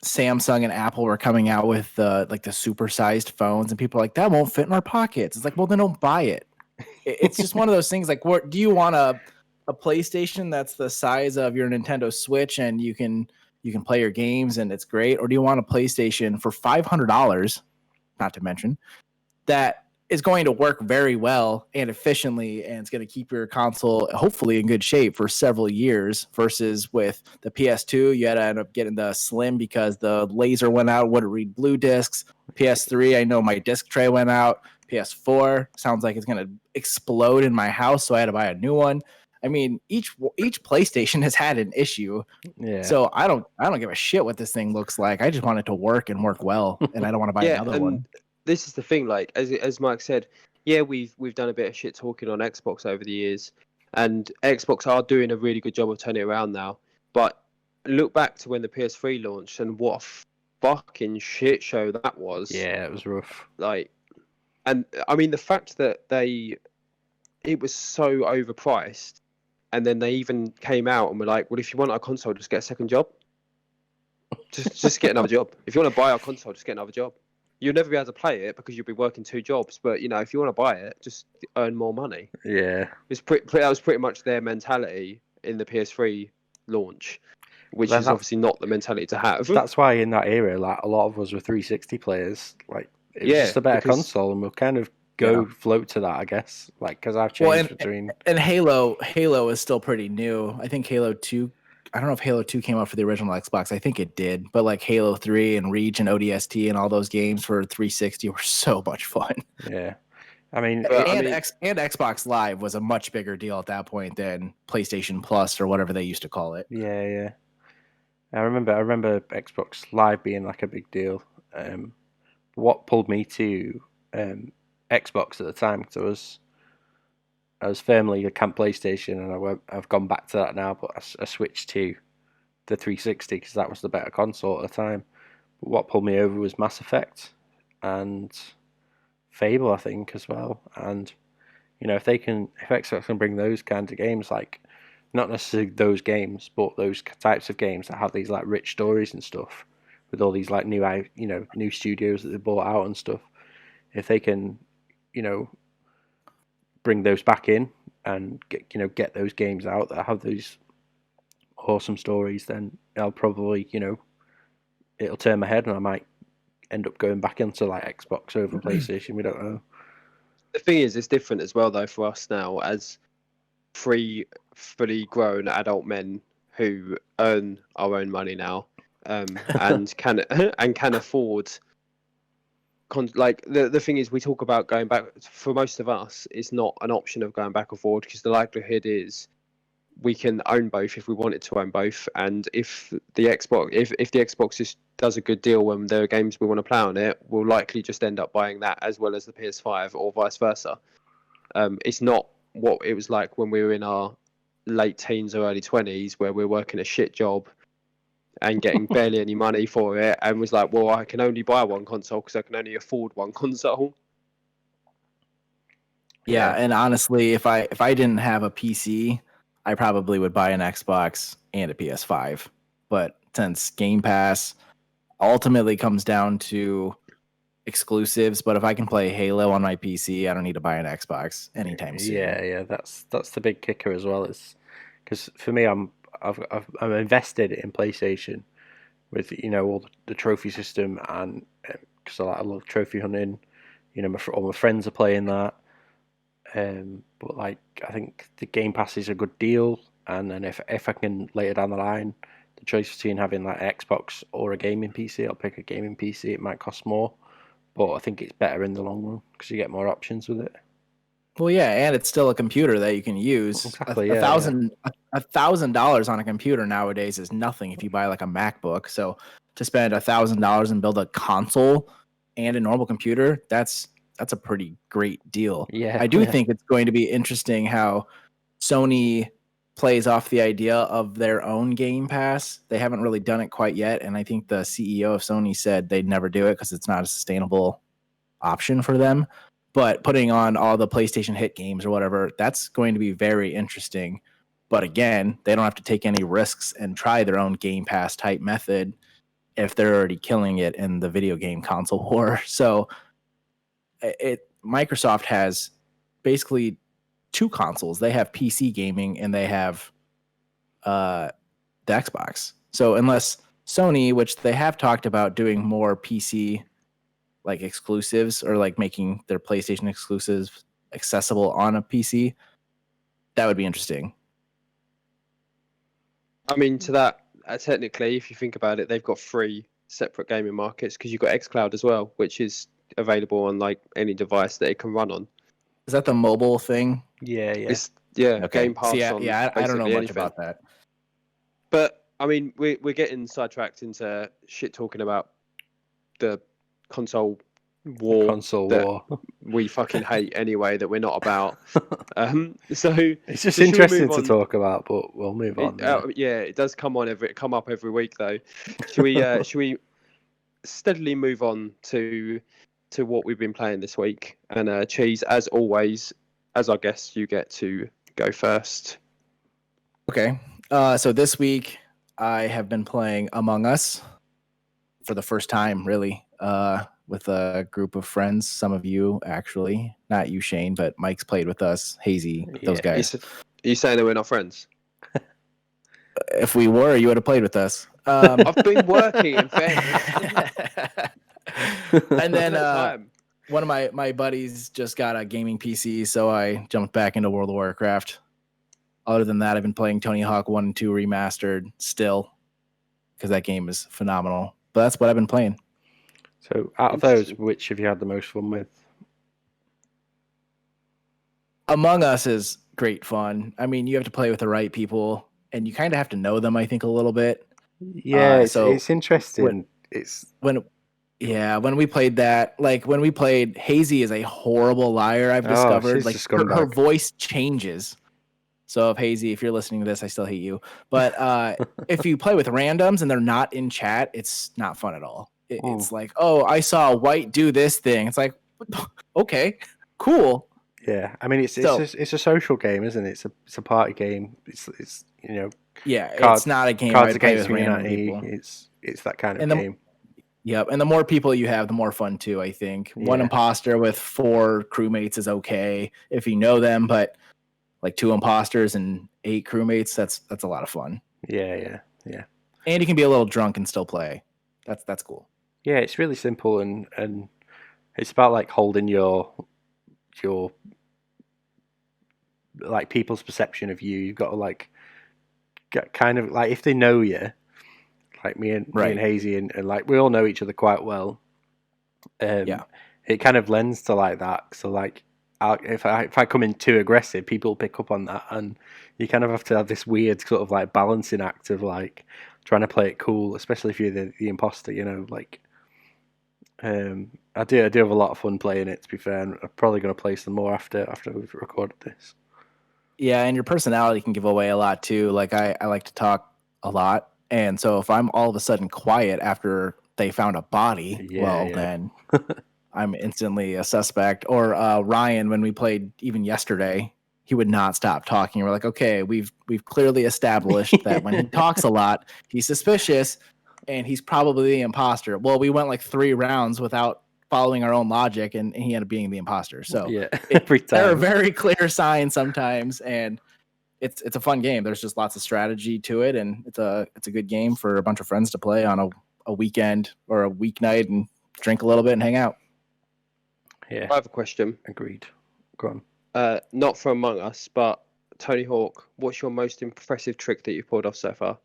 Samsung and Apple were coming out with the supersized phones, and people are like, that won't fit in our pockets. It's like, well, then don't buy it. It's just one of those things. Like, what do you want a PlayStation that's the size of your Nintendo Switch and you can play your games and it's great, or do you want a PlayStation for $500, not to mention, that is going to work very well and efficiently, and it's going to keep your console hopefully in good shape for several years, versus with the PS2, you had to end up getting the Slim because the laser went out, wouldn't read blue discs. PS3, I know my disc tray went out. PS4 sounds like it's going to explode in my house, so I had to buy a new one. I mean, each PlayStation has had an issue. Yeah. So I don't give a shit what this thing looks like. I just want it to work and work well, and I don't want to buy another one. This is the thing, like as Mike said, yeah, we've done a bit of shit talking on Xbox over the years, and Xbox are doing a really good job of turning it around now. But look back to when the PS3 launched, and what a fucking shit show that was. Yeah, it was rough. Like, and I mean the fact that it was so overpriced, and then they even came out and were like, well, if you want our console, just get a second job. Just get another job. If you want to buy our console, just get another job. You'll never be able to play it because you'll be working 2 jobs. But you know, if you want to buy it, just earn more money. Yeah, that was pretty much their mentality in the PS3 launch, which is obviously not the mentality to have. That's why in that era, like a lot of us were 360 players. Like it was just a better console, and we'll kind of float to that, I guess. Like because I've changed between. And Halo is still pretty new. I think Halo 2. I don't know if Halo 2 came out for the original Xbox. I think it did. But like Halo 3 and Reach and ODST and all those games for 360 were so much fun. Yeah. I mean, Xbox Live was a much bigger deal at that point than PlayStation Plus or whatever they used to call it. Yeah. I remember Xbox Live being like a big deal. What pulled me to Xbox at the time, because I was firmly a camp PlayStation, and I've gone back to that now, but I switched to the 360 because that was the better console at the time. But what pulled me over was Mass Effect and Fable, I think, as well. And you know, if Xbox can bring those kinds of games, like not necessarily those games, but those types of games that have these like rich stories and stuff, with all these like new studios that they bought out and stuff, if they can, you know, bring those back in and get those games out that have these awesome stories, then I'll probably, it'll turn my head and I might end up going back into like Xbox over PlayStation. We don't know. The thing is, it's different as well though for us now as 3 fully grown adult men who earn our own money now, and can afford. Like the thing is, we talk about going back. For most of us, it's not an option of going back and forward, because the likelihood is we can own both if we wanted to own both. And if the Xbox just does a good deal when there are games we want to play on it, we'll likely just end up buying that as well as the PS5, or vice versa. It's not what it was like when we were in our late teens or early 20s, where we're working a shit job and getting barely any money for it, and was like, well, I can only buy one console because I can only afford one console. Yeah, and honestly, if I didn't have a PC, I probably would buy an Xbox and a PS5. But since Game Pass ultimately comes down to exclusives, but if I can play Halo on my PC, I don't need to buy an Xbox anytime soon. Yeah, that's the big kicker as well. Is because for me, I'm invested in PlayStation with all the trophy system, and because I love trophy hunting. All my friends are playing that. But like, I think the Game Pass is a good deal, and then if I can later down the line, the choice between having like Xbox or a gaming PC, I'll pick a gaming PC. It might cost more, but I think it's better in the long run because you get more options with it. Well, yeah, and it's still a computer that you can use. Exactly, $1,000 on a computer nowadays is nothing if you buy like a MacBook. So to spend $1,000 and build a console and a normal computer, that's a pretty great deal. Yeah, I do think it's going to be interesting how Sony plays off the idea of their own Game Pass. They haven't really done it quite yet, and I think the CEO of Sony said they'd never do it because it's not a sustainable option for them. But putting on all the PlayStation hit games or whatever, that's going to be very interesting. But again, they don't have to take any risks and try their own Game Pass type method if they're already killing it in the video game console war. So Microsoft has basically two consoles. They have PC gaming and they have the Xbox. So unless Sony, which they have talked about doing more PC like exclusives or like making their PlayStation exclusives accessible on a PC, that would be interesting. I mean, to that, technically, if you think about it, they've got 3 separate gaming markets because you've got xCloud as well, which is available on like any device that it can run on. Is that the mobile thing? Yeah. It's, Okay. Game Pass. See, on I don't know basically much anything. about that. But I mean, we're getting sidetracked into shit talking about the console war. Console that war. We fucking hate anyway, that we're not about. So It's just should we interesting move to on? talk about, but we'll move on. It does come up every week though. Should we steadily move on to what we've been playing this week? And Cheese, as always, as our guest, you get to go first. Okay. So this week I have been playing Among Us for the first time, really, with a group of friends. Some of you, actually, not you, Shane, but Mike's played with us. Hazy, those guys. Are you saying that we're not friends? If we were, you would have played with us. I've been working in fairness. And then one of my buddies just got a gaming PC, so I jumped back into World of Warcraft. Other than that, I've been playing Tony Hawk 1 and 2 Remastered still, because that game is phenomenal. But that's what I've been playing. So, out of those, which have you had the most fun with? Among Us is great fun. I mean, you have to play with the right people, and you kind of have to know them, I think, a little bit. Yeah, so it's interesting. When we played that, like when we played, Hazy is a horrible liar. I've discovered, like her voice changes. So if you're listening to this, I still hate you. But if you play with randoms and they're not in chat, it's not fun at all. It's like, oh, I saw White do this thing. It's like, okay, cool. Yeah, I mean, it's a social game, isn't it? It's a party game. It's yeah, it's not a game Cards I play Against with random Humanity. people. It's that kind of game. Yep, and the more people you have, the more fun too, I think. Yeah. One imposter with 4 crewmates is okay if you know them, but like 2 imposters and 8 crewmates, that's a lot of fun. Yeah. And you can be a little drunk and still play. That's cool. Yeah, it's really simple and it's about like holding your like people's perception of you. You've got to like get kind of like, if they know you, like me and Hazy and like we all know each other quite well. It kind of lends to like that. So like if I come in too aggressive, people pick up on that, and you kind of have to have this weird sort of like balancing act of like trying to play it cool, especially if you're the imposter, like. I do have a lot of fun playing it, to be fair, and I'm probably going to play some more after we've recorded this. Yeah, and your personality can give away a lot too. Like I like to talk a lot, and so if I'm all of a sudden quiet after they found a body, then I'm instantly a suspect. Or Ryan, when we played even yesterday, he would not stop talking. We're like, okay, we've clearly established that when he talks a lot, he's suspicious and he's probably the imposter. Well, we went like 3 rounds without following our own logic, and he ended up being the imposter. So yeah, every there are time. very clear signs sometimes, and it's a fun game. There's just lots of strategy to it, and it's a good game for a bunch of friends to play on a weekend or a weeknight and drink a little bit and hang out. Yeah, I have a question. agreed. Go on. Not for Among Us, but Tony Hawk, what's your most impressive trick that you've pulled off so far?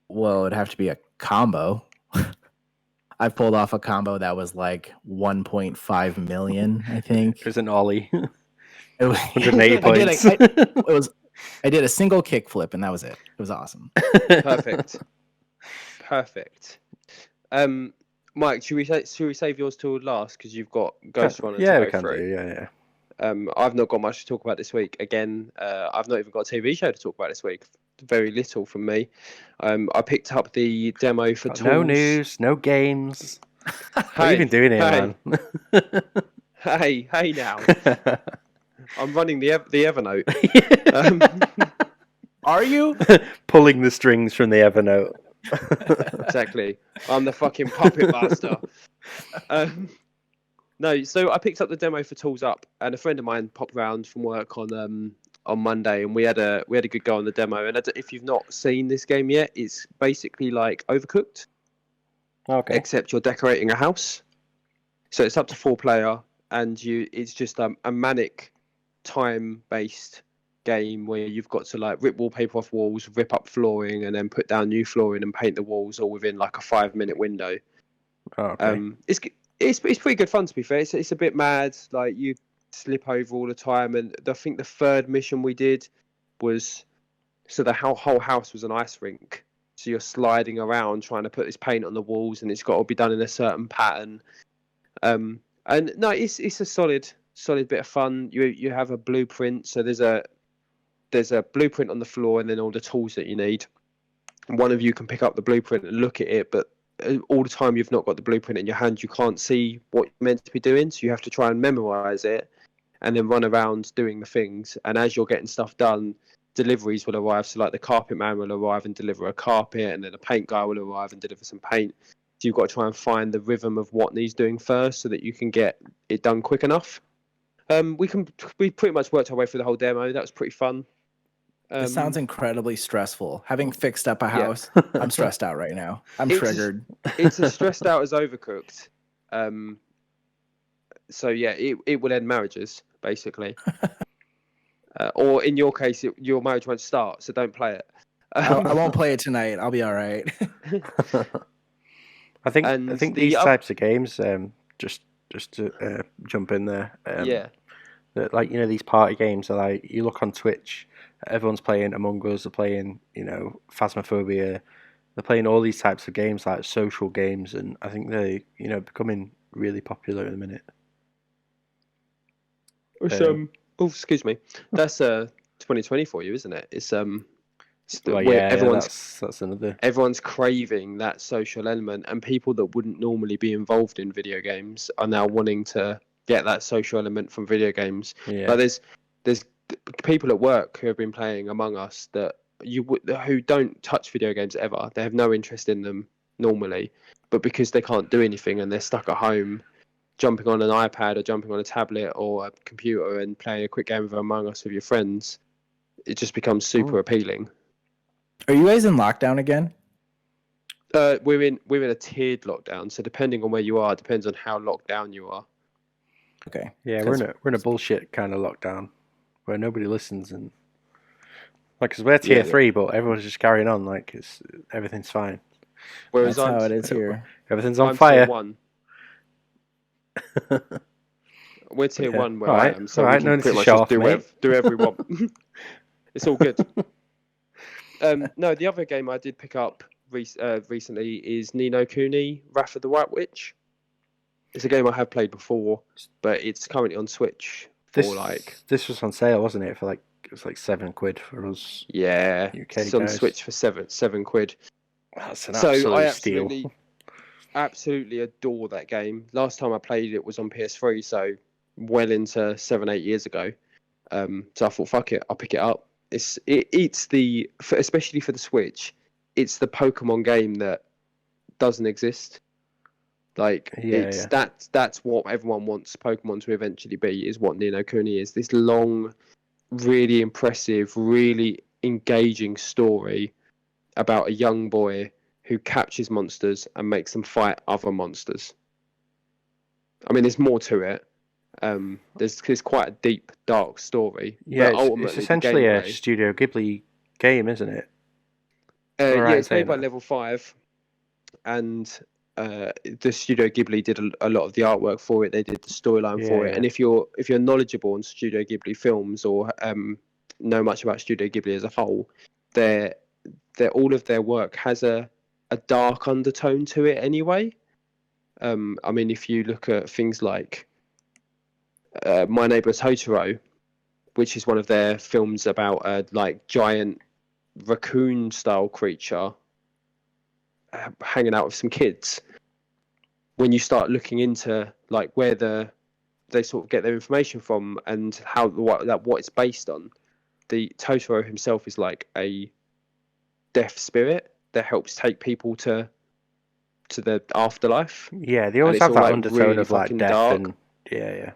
Well, it'd have to be a combo. I've pulled off a combo that was like 1.5 million, I think. It was an ollie. It was 180 points. I did a single kickflip, and that was it. It was awesome. Perfect. Perfect. Mike, should we save yours till last because you've got Ghost Runner yeah, to we go can through? do. Yeah. I've not got much to talk about this week. Again, I've not even got a TV show to talk about this week. Very little from me. I picked up the demo for Tools. No news, no games. What are you even doing here, man? Hey now. I'm running the Evernote. Are you? Pulling the strings from the Evernote. Exactly. I'm the fucking puppet master. No, so I picked up the demo for Tools Up, and a friend of mine popped round from work on Monday, and we had a good go on the demo. And if you've not seen this game yet, it's basically like Overcooked, Okay. except you're decorating a house. So it's up to 4 player, and it's just a manic time-based game where you've got to like rip wallpaper off walls, rip up flooring, and then put down new flooring and paint the walls all within like a 5-minute window. Oh, okay. It's pretty good fun, to be fair. It's a bit mad, like you slip over all the time, and I think the 3rd mission we did was the whole house was an ice rink, so you're sliding around trying to put this paint on the walls, and it's got to be done in a certain pattern. And no, it's a solid bit of fun. You have a blueprint, so there's a blueprint on the floor, and then all the tools that you need. One of you can pick up the blueprint and look at it, but all the time you've not got the blueprint in your hand, you can't see what you're meant to be doing, so you have to try and memorize it and then run around doing the things. And as you're getting stuff done, deliveries will arrive. So like the carpet man will arrive and deliver a carpet, and then a paint guy will arrive and deliver some paint. So you've got to try and find the rhythm of what needs doing first so that you can get it done quick enough. We pretty much worked our way through the whole demo. That was pretty fun. It sounds incredibly stressful. Having fixed up a house, I'm stressed out right now. I'm triggered. It's as stressed out as Overcooked. So yeah, it will end marriages, basically. Or in your case, your marriage won't start, so don't play it. I won't play it tonight. I'll be all right. I think these types of games, just to jump in there. That, like, these party games are like, you look on Twitch, everyone's playing Among Us, they're playing, Phasmophobia, they're playing all these types of games, like social games, and I think they, becoming really popular in a minute. Excuse me. That's 2020 for you, isn't it? It's that's another. Everyone's craving that social element, and people that wouldn't normally be involved in video games are now wanting to get that social element from video games. Yeah. But there's people at work who have been playing Among Us who don't touch video games ever. They have no interest in them normally, but because they can't do anything and they're stuck at home, jumping on an iPad or jumping on a tablet or a computer and playing a quick game of Among Us with your friends, it just becomes super appealing. Are you guys in lockdown again? We're in a tiered lockdown, so depending on where you are, depends on how locked down you are. Okay. Yeah, we're in a bullshit kind of lockdown where nobody listens, and like, cause we're tier 3, but everyone's just carrying on like everything's fine. Whereas That's how it is here. Everything's on fire. Tier 1. We're tier 1 where Right. I am, so Right. we No can need pretty to much show just off, do everyone. It's all good. No, the other game I did pick up recently is Ni no Kuni: Wrath of the White Witch. It's a game I have played before, but it's currently on Switch This was on sale, wasn't it? It was like £7 for us. Yeah, UK it's on guys. Switch for £7. That's an So I steal. absolutely adore that game. Last time I played it was on PS3, so well into 7-8 years ago. So I thought, fuck it, I'll pick it up. Especially for the Switch, it's the Pokemon game that doesn't exist. Like Yeah. that's what everyone wants Pokemon to eventually be, is what Ni no Kuni is. This long, really impressive, really engaging story about a young boy who captures monsters and makes them fight other monsters. I mean, there's more to it. There's quite a deep, dark story. Yeah, but ultimately, it's essentially the a gameplay, Studio Ghibli game, isn't it? yeah, Right, it's made by that. Level 5, and the Studio Ghibli did a lot of the artwork for it. They did the storyline for it. Yeah. And if you're knowledgeable on Studio Ghibli films, or know much about Studio Ghibli as a whole, they're all of their work has a dark undertone to it anyway. I mean, if you look at things like My Neighbor Totoro, which is one of their films about a like giant raccoon style creature hanging out with some kids, when you start looking into like where they sort of get their information from and what it's based on, the Totoro himself is like a deaf spirit that helps take people to the afterlife. Yeah, they And always it's have all that like undertone really of like fucking death dark. and yeah.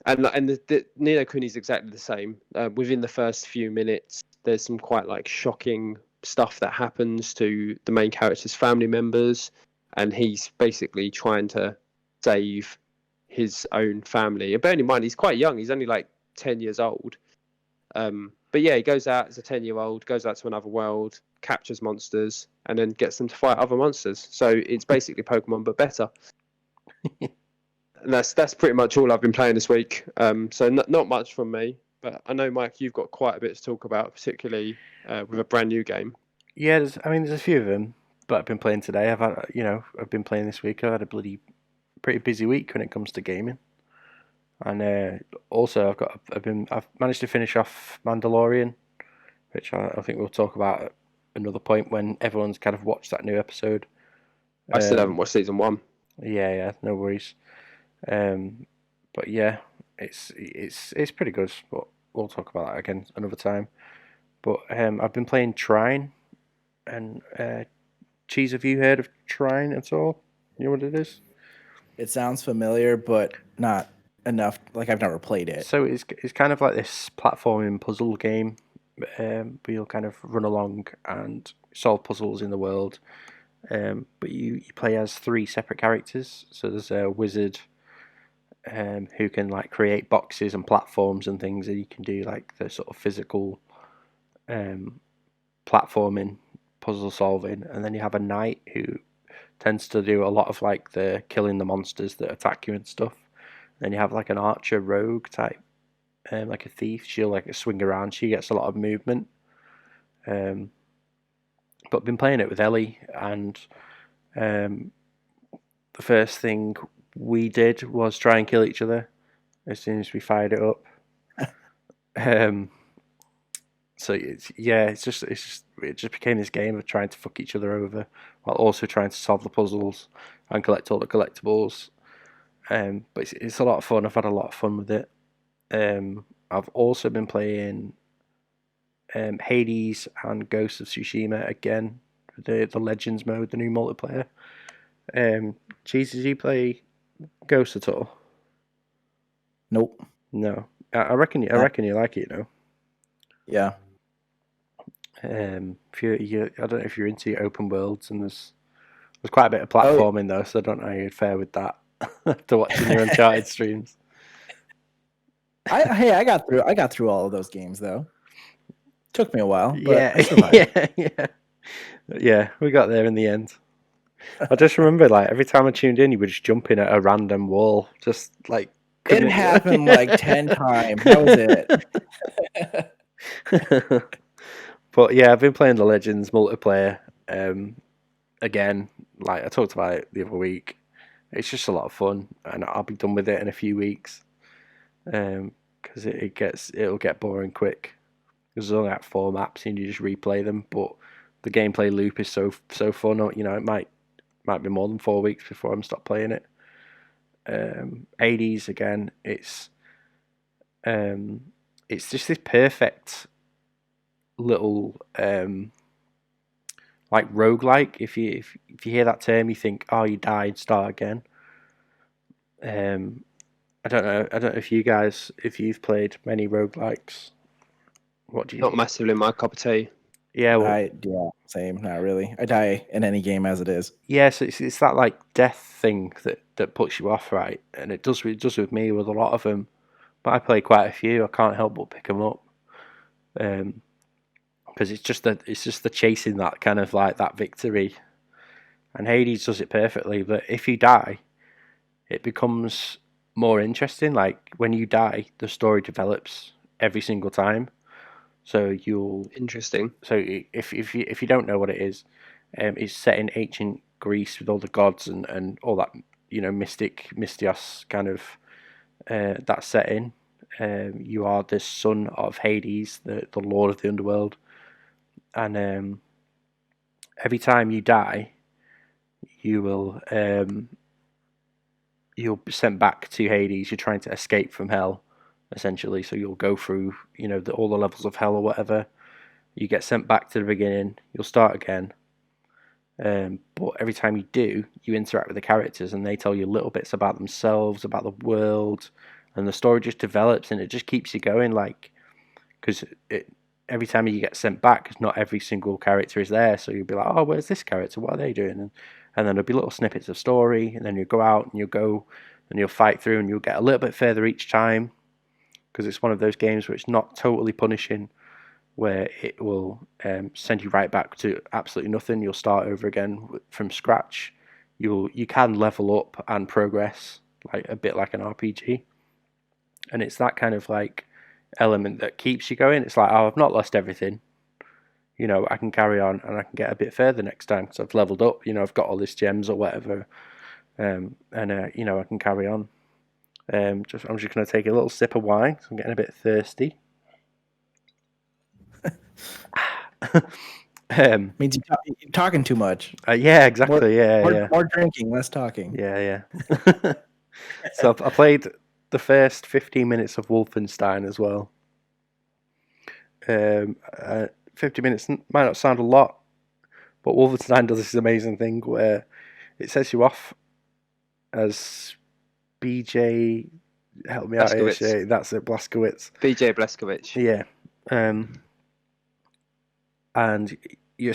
And the Ni no Kuni is exactly the same. Within the first few minutes, there's some quite like shocking stuff that happens to the main character's family members, and he's basically trying to save his own family. And bearing in mind, he's quite young; he's only like 10 years old. But yeah, he goes out as a 10-year-old, goes out to another world, captures monsters, and then gets them to fight other monsters. So it's basically Pokemon, but better. And that's pretty much all I've been playing this week. So not much from me, but I know, Mike, you've got quite a bit to talk about, particularly with a brand new game. Yeah, there's a few of them that I've been playing today. I've been playing this week. I've had a pretty busy week when it comes to gaming, and also I've managed to finish off Mandalorian, which I think we'll talk about at another point when everyone's kind of watched that new episode. I still haven't watched season 1. Yeah, no worries. But yeah, it's pretty good. But we'll talk about that again another time. But I've been playing Trine, and Cheese, have you heard of Trine at all? You know what it is? It sounds familiar, but not enough. Like I've never played it. So it's kind of like this platforming puzzle game. Where you'll kind of run along and solve puzzles in the world. But you play as 3 separate characters. So there's a wizard who can like create boxes and platforms and things, and you can do like the sort of physical platforming, puzzle solving, and then you have a knight who tends to do a lot of like the killing the monsters that attack you and stuff. Then you have like an archer rogue type, like a thief. She'll like swing around. She gets a lot of movement. But I've been playing it with Ellie, and the first thing we did was try and kill each other as soon as we fired it up. So it just became this game of trying to fuck each other over while also trying to solve the puzzles and collect all the collectibles. But it's a lot of fun. I've had a lot of fun with it. I've also been playing Hades and Ghost of Tsushima again, the Legends mode, the new multiplayer. Cheese, did you play Ghost at all? Nope. No. I reckon you like it, you know. Yeah. If you I don't know if you're into open worlds, and there's quite a bit of platforming though, so I don't know how you'd fare with that after watching your Uncharted streams. I got through all of those games though. Took me a while, but Yeah, I survived. yeah, we got there in the end. I just remember like every time I tuned in, you would just jump in at a random wall, just like It happened like 10 times. That was it. But yeah, I've been playing the Legends multiplayer again. Like I talked about it the other week. It's just a lot of fun, and I'll be done with it in a few weeks. Because it'll get boring quick. There's only like 4 maps, and you just replay them. But the gameplay loop is so fun. You know, it might be more than 4 weeks before I'm stop playing it. Hades again. It's it's just this perfect little like roguelike. If you hear that term, you think, oh, you died, start again. I don't know if you've played many roguelikes. What do you Not think? massively my cup of tea. Yeah, well, Yeah, same. Not really. I die in any game as it is. yeah, so it's that like death thing that puts you off, right? And it does with me with a lot of them. But I play quite a few. I can't help but pick them up, because it's just the chasing that kind of like that victory. And Hades does it perfectly. But if you die, it becomes more interesting. Like when you die, the story develops every single time. So Interesting. So if you don't know what it is, it's set in ancient Greece with all the gods and all that, mystios kind of that setting. You are the son of Hades, the lord of the underworld, and every time you die, you'll be sent back to Hades. You're trying to escape from hell, essentially. So you'll go through, all the levels of hell or whatever. You get sent back to the beginning. You'll start again. But every time you do, you interact with the characters, and they tell you little bits about themselves, about the world, and the story just develops, and it just keeps you going. Like, because every time you get sent back, because not every single character is there, so you'll be like, oh, where's this character? What are they doing? And then there'll be little snippets of story, and then you go out and you'll fight through, and you'll get a little bit further each time, because it's one of those games where it's not totally punishing, where it will send you right back to absolutely nothing. You'll start over again from scratch. You can level up and progress, like a bit like an RPG, and it's that kind of like element that keeps you going. It's like, oh, I've not lost everything. I can carry on and I can get a bit further next time because I've leveled up. I've got all these gems or whatever, and I can carry on. I'm just going to take a little sip of wine. So I'm getting a bit thirsty. Means you're talking too much. Yeah, exactly. More drinking, less talking. Yeah. So I played the first 15 minutes of Wolfenstein as well. 50 minutes might not sound a lot, but Wolfenstein does this amazing thing where it sets you off as BJ. Help me out here. That's it, Blazkowicz. BJ Blazkowicz. Yeah. And you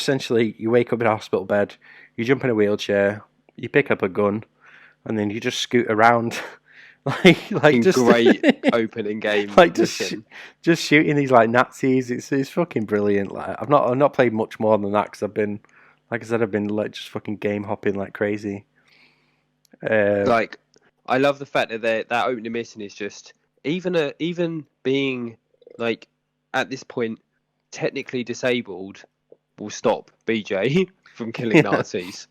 wake up in a hospital bed, you jump in a wheelchair, you pick up a gun, and then you just scoot around, like just great opening game, like just shooting these like Nazis. It's fucking brilliant. Like I've not played much more than that because I've been, like I said, like just fucking game hopping like crazy. Like I love the fact that that opening mission is just even being like at this point technically disabled will stop BJ from killing Nazis.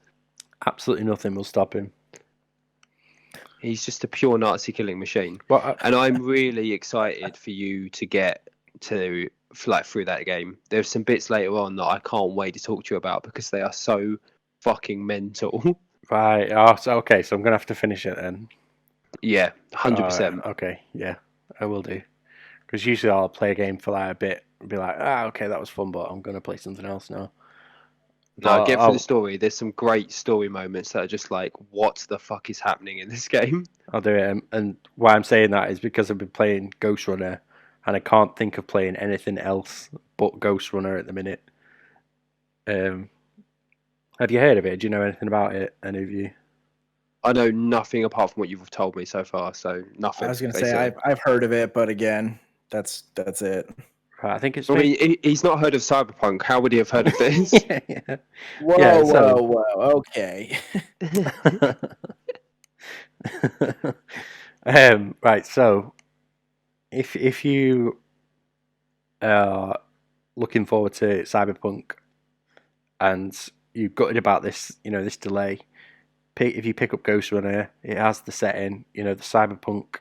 Absolutely nothing will stop him. He's just a pure Nazi killing machine. And I'm really excited for you to get to through that game. There's some bits later on that I can't wait to talk to you about because they are so fucking mental. Right. Oh, okay. So I'm gonna have to finish it then. Yeah, 100%. Okay. Yeah, I will do. Because usually I'll play a game for like a bit and be like, okay, that was fun, but I'm gonna play something else now. No, get through the story. There's some great story moments that are just like, what the fuck is happening in this game? I'll do it. And why I'm saying that is because I've been playing Ghost Runner, and I can't think of playing anything else but Ghost Runner at the minute. Have you heard of it? Do you know anything about it, any of you? I know nothing apart from what you've told me so far, so nothing. I was going to say I've heard of it, but again, that's it. Right, I think it's. I mean, he's not heard of Cyberpunk. How would he have heard of this? Yeah. Whoa, okay. Right, so if you are looking forward to Cyberpunk and you're gutted about this, this delay, if you pick up Ghost Runner, it has the setting, the Cyberpunk.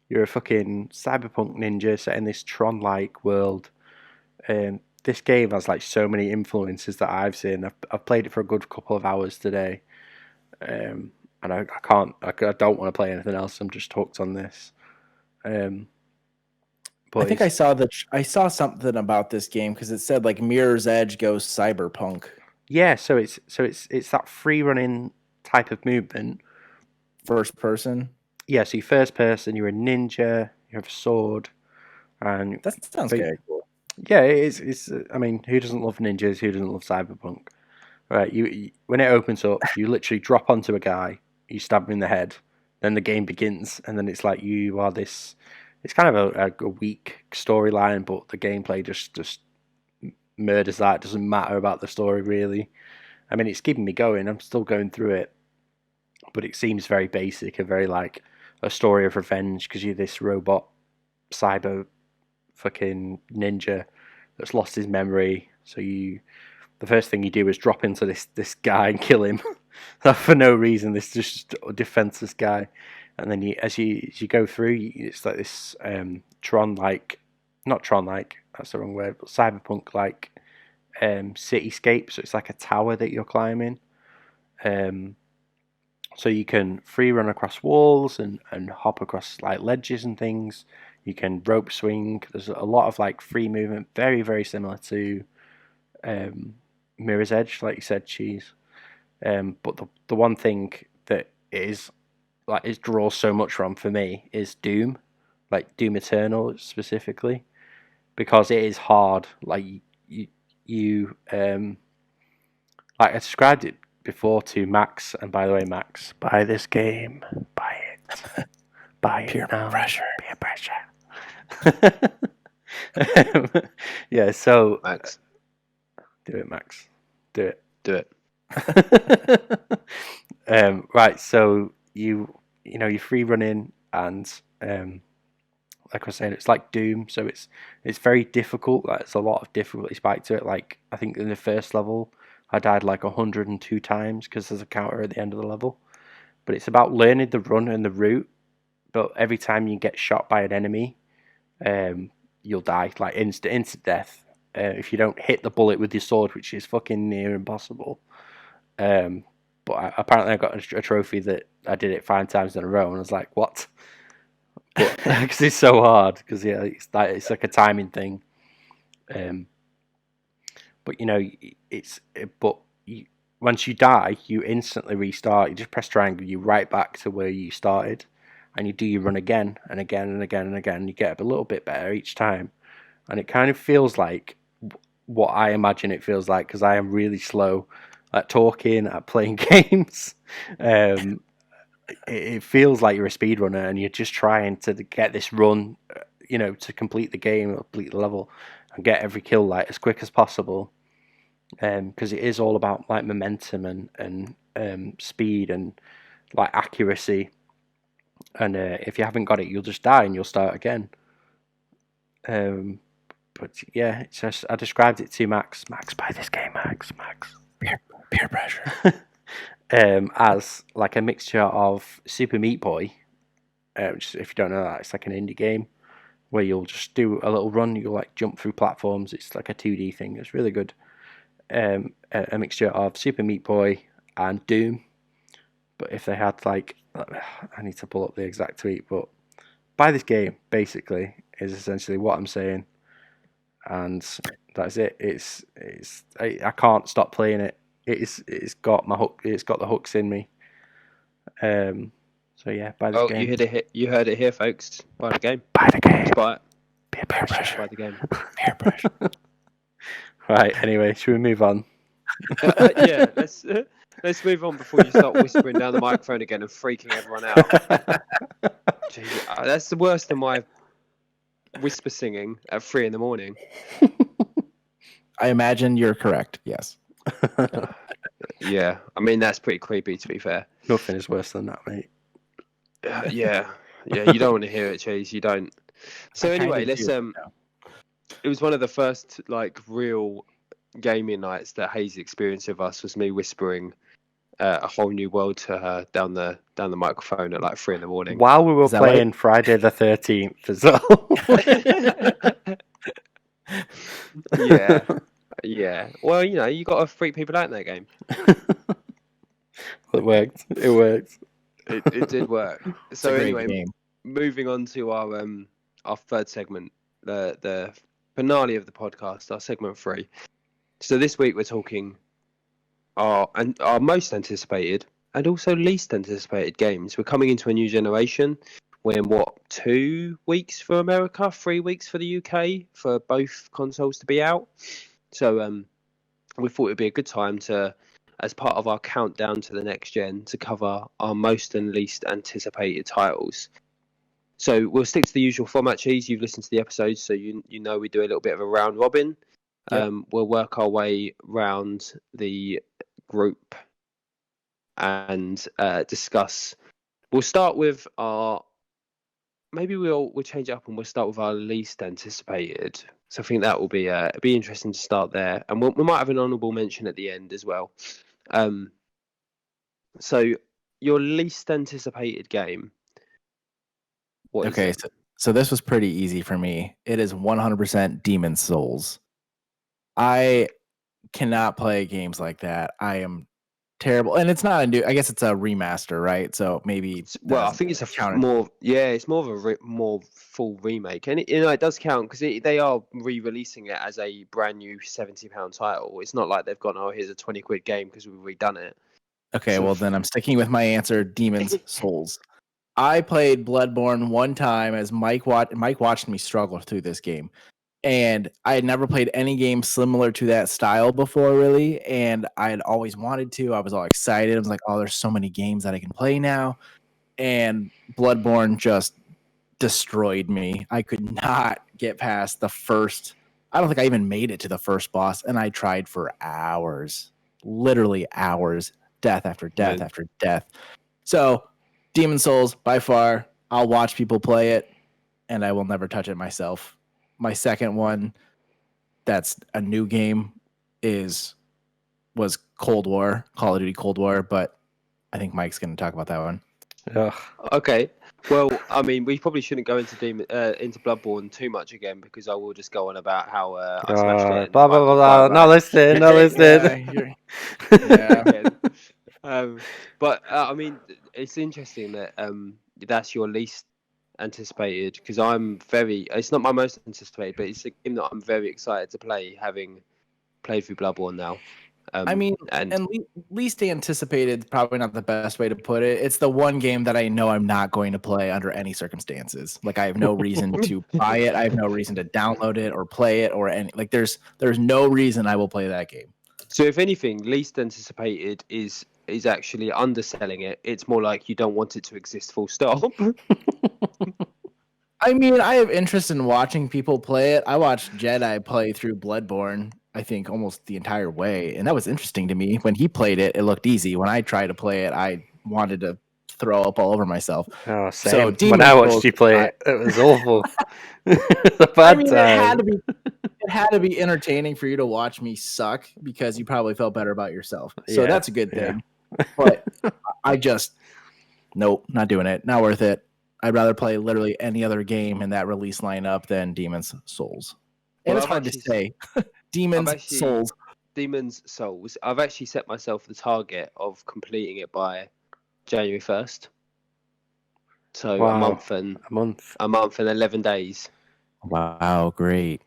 You're a fucking cyberpunk ninja set in this Tron-like world. This game has like so many influences that I've seen. I've played it for a good couple of hours today, and I don't want to play anything else. I'm just hooked on this. But I think I saw something about this game because it said like Mirror's Edge goes cyberpunk. yeah, so it's that free running type of movement. First person. Yeah, so you're first person, you're a ninja, you have a sword, and That sounds but- kind of cool. yeah, it is. It's. I mean, who doesn't love ninjas? Who doesn't love cyberpunk? Right. You when it opens up, you literally drop onto a guy, you stab him in the head, then the game begins, and then it's like you are this. It's kind of a weak storyline, but the gameplay just murders that. It doesn't matter about the story really. I mean, it's keeping me going. I'm still going through it, but it seems very basic, a very like a story of revenge because you're this robot cyber fucking ninja that's lost his memory. So the first thing you do is drop into this guy and kill him for no reason. This just defenseless guy, and then as you go through, it's like this not Tron like, that's the wrong word, but cyberpunk like cityscape. So it's like a tower that you're climbing. So you can free run across walls and hop across like ledges and things. You can rope swing. There's a lot of like free movement, very very similar to Mirror's Edge, like you said, Cheese. But the one thing that is like it draws so much from for me is Doom, like Doom Eternal specifically, because it is hard. Like you like I described it before to Max, and by the way, Max, buy this game, buy it, buy it Peer now. pressure. Peer pressure. Yeah, so Max, do it, Max. Do it. do it. Right, so you're free running, and like I was saying, it's like Doom, so it's very difficult. Like, there's a lot of difficulty spike to it. Like I think in the first level, I died like 102 times because there's a counter at the end of the level. But it's about learning the run and the route. But every time you get shot by an enemy, you'll die, like instant death. If you don't hit the bullet with your sword, which is fucking near impossible. But apparently I got a trophy that I did it 5 times in a row, and I was like, what? Because it's so hard. Because yeah, it's like a timing thing. But once you die, you instantly restart. You just press triangle, you're right back to where you started, and you do your run again and again and again and again. You get a little bit better each time, and it kind of feels like what I imagine it feels like, because I am really slow at talking, at playing games. It feels like you're a speedrunner and you're just trying to get this run, to complete the game or complete the level and get every kill like as quick as possible. Because it is all about like momentum and speed and like accuracy. And if you haven't got it, you'll just die and you'll start again. But yeah, it's just, I described it to Max. Max, buy this game, Max. Peer pressure. As like a mixture of Super Meat Boy, which, if you don't know that, it's like an indie game where you'll just do a little run. You'll like jump through platforms. It's like a 2D thing. It's really good. A mixture of Super Meat Boy and Doom. But if they had like, I need to pull up the exact tweet, but buy this game basically is essentially what I'm saying, and that's it. I can't stop playing it. It's got my hook. It's got the hooks in me. So yeah, buy this game. You heard it here, folks. Buy the game. Buy the game. Just buy it. Peer pressure. Buy the game. Peer pressure. Right. Anyway, should we move on? Yeah, let's move on before you start whispering down the microphone again and freaking everyone out. Gee, that's the worst than my whisper singing at 3 a.m. I imagine you're correct. Yes. Yeah, I mean that's pretty creepy, to be fair. Nothing is worse than that, mate. Yeah, you don't want to hear it, Cheese. You don't. So I kinda anyway, let's do, It was one of the first like real gaming nights that Hayes experienced with us. Was me whispering a whole new world to her down the microphone at like 3 a.m. While we were Is that playing Friday the 13th as well. Yeah. Well, you got to freak people out in that game. It worked. It did work. It's So a great anyway, game. moving on to our third segment the finale of the podcast, our segment 3. So this week we're talking our most anticipated and also least anticipated games. We're coming into a new generation. We're in 2 weeks for America, 3 weeks for the UK for both consoles to be out. So we thought it'd be a good time to, as part of our countdown to the next gen, to cover our most and least anticipated titles. So we'll stick to the usual format, Cheese. You've listened to the episodes, so you know we do a little bit of a round robin. Yep. We'll work our way round the group and discuss. We'll start with our. Maybe we'll change it up and we'll start with our least anticipated. So I think that will be interesting to start there, and we might have an honourable mention at the end as well. So your least anticipated game. What is Okay, it? so this was pretty easy for me. It is 100% Demon's Souls. I cannot play games like that. I am terrible, and it's not a new. I guess it's a remaster, right? So maybe. Well, I think it's it's more of a more full remake, and it does count because they are re-releasing it as a brand new £70 title. It's not like they've gone, oh, here's a 20 quid game because we've redone it. Okay, So well then I'm sticking with my answer. Demon's Souls. I played Bloodborne one time as Mike watched me struggle through this game. And I had never played any game similar to that style before, really. And I had always wanted to. I was all excited. I was like, oh, there's so many games that I can play now. And Bloodborne just destroyed me. I could not get past the first. I don't think I even made it to the first boss. And I tried for hours, literally hours, death after death after death. So Demon's Souls, by far, I'll watch people play it, and I will never touch it myself. My second one, that's a new game, was Cold War, Call of Duty Cold War, but I think Mike's going to talk about that one. Ugh. Okay. Well, I mean, we probably shouldn't go into Bloodborne too much again because I will just go on about how I smashed it. Blah blah blah. Not listening. Not listening. But I mean, it's interesting that that's your least anticipated because it's not my most anticipated, but it's a game that I'm very excited to play, having played through Bloodborne now. I mean, and least anticipated, probably not the best way to put it. It's the one game that I know I'm not going to play under any circumstances. Like, I have no reason to buy it. I have no reason to download it or play it or any. Like, there's no reason I will play that game. So, if anything, least anticipated is actually underselling it. It's more like you don't want it to exist, full stop. I mean, I have interest in watching people play it. I watched Jedi play through Bloodborne, I think, almost the entire way. And that was interesting to me. When he played it, it looked easy. When I tried to play it, I wanted to throw up all over myself. Oh, same. So, when I watched you play it, it was awful. It was a bad time. It had to be entertaining for you to watch me suck because you probably felt better about yourself. So that's a good thing. But nope, not doing it. Not worth it. I'd rather play literally any other game in that release lineup than Demon's Souls. And it's hard to say. Demon's Souls. I've actually set myself the target of completing it by January 1st. So a month and 11 days. Wow, great.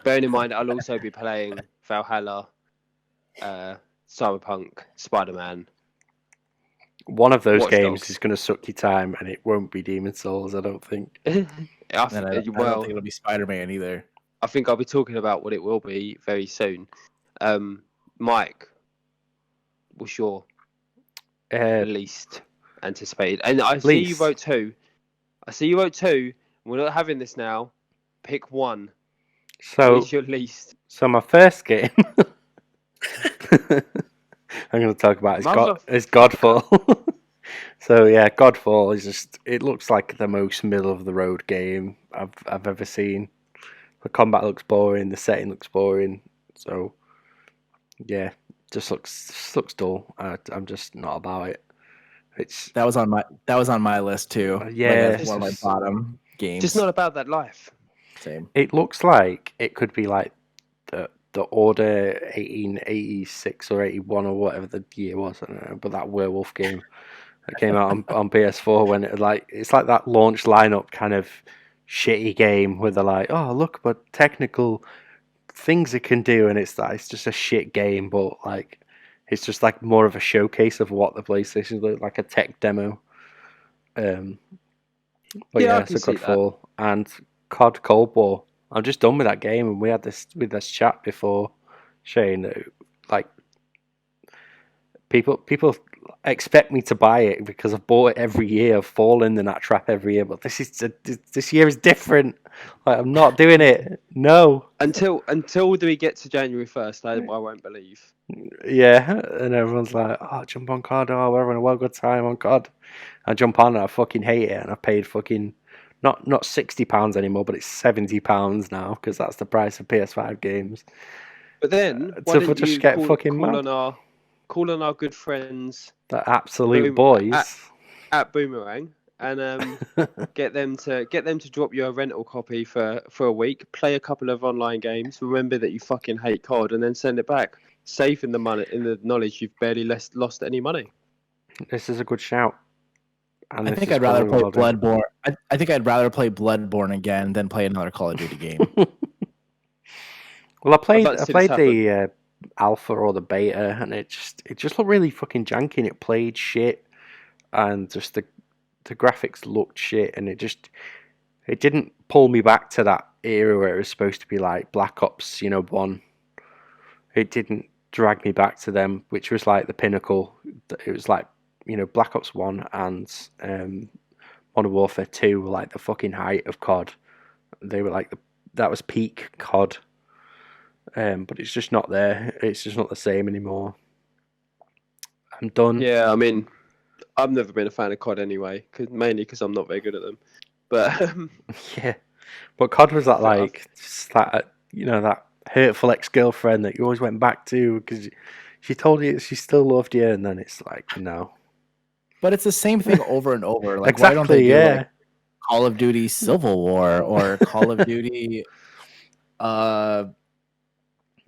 Bearing in mind, I'll also be playing Valhalla, Cyberpunk, Spider-Man. One of those games is going to suck your time, and it won't be Demon's Souls, I don't think. I don't think it'll be Spider-Man either. I think I'll be talking about what it will be very soon. Mike, what's your least anticipated? And I see you wrote two. We're not having this now. Pick one. So, what is your least? So my first game I'm going to talk about is Godfall. So yeah, Godfall is it looks like the most middle of the road game I've ever seen. The combat looks boring, the setting looks boring. So yeah, just looks dull. I'm just not about it. That was on my list too. Yeah, one of my bottom games. Just not about that life. Same. It looks like it could be like the Order 1886 or 81 or whatever the year was. I don't know, but that werewolf game that came out on PS4 when it's like that launch lineup kind of shitty game where they're like, oh look, but technical things it can do, and it's just a shit game, but like it's just like more of a showcase of what the PlayStation is, like a tech demo. But Yeah, I yeah, can it's a see good that. fall. And COD Cold War. I'm just done with that game, and we had this chat before, Shane. That, like people expect me to buy it because I've bought it every year. I've fallen in that trap every year, but this year is different. Like I'm not doing it. No. Until we get to January 1st, I won't believe. Yeah, and everyone's like, "Oh, jump on COD! Oh, we're having a well good time on COD." I jump on and I fucking hate it, and I paid fucking not £60 anymore, but it's £70 now because that's the price of PS5 games. But then, why So didn't just you get fucking call mad. on our good friends The absolute Boom- boys. at Boomerang and get them to drop you a rental copy for a week, play a couple of online games, remember that you fucking hate COD, and then send it back, safe in the money, in the knowledge you've barely lost any money. This is a good shout. And I this think is I'd rather play probably well done. Bloodborne. I think I'd rather play Bloodborne again than play another Call of Duty game. Well, I played about to see this the alpha or the beta, and it just looked really fucking janky. And it played shit, and just the graphics looked shit, and it didn't pull me back to that era where it was supposed to be like Black Ops, 1. It didn't drag me back to them, which was like the pinnacle. It was like Black Ops 1 and Modern Warfare 2 were like the fucking height of COD. They were like that was peak COD. But it's just not there. It's just not the same anymore. I'm done. Yeah, I mean, I've never been a fan of COD anyway, mainly because I'm not very good at them. But Yeah, but COD was that like that that hurtful ex-girlfriend that you always went back to because she told you she still loved you, and then it's like no. But it's the same thing over and over. Like, Exactly. why don't they do Yeah. like Call of Duty Civil War or Call of Duty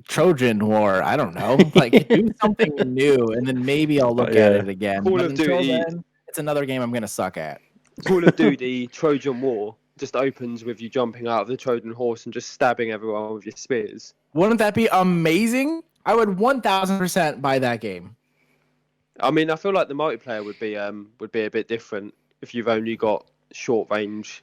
Trojan War? I don't know. Like, do something new, and then maybe I'll look at it again. Call But of until Duty- then, it's another game I'm gonna suck at. Call of Duty Trojan War just opens with you jumping out of the Trojan horse and just stabbing everyone with your spears. Wouldn't that be amazing? I would 1000% buy that game. I mean, I feel like the multiplayer would be a bit different if you've only got short range.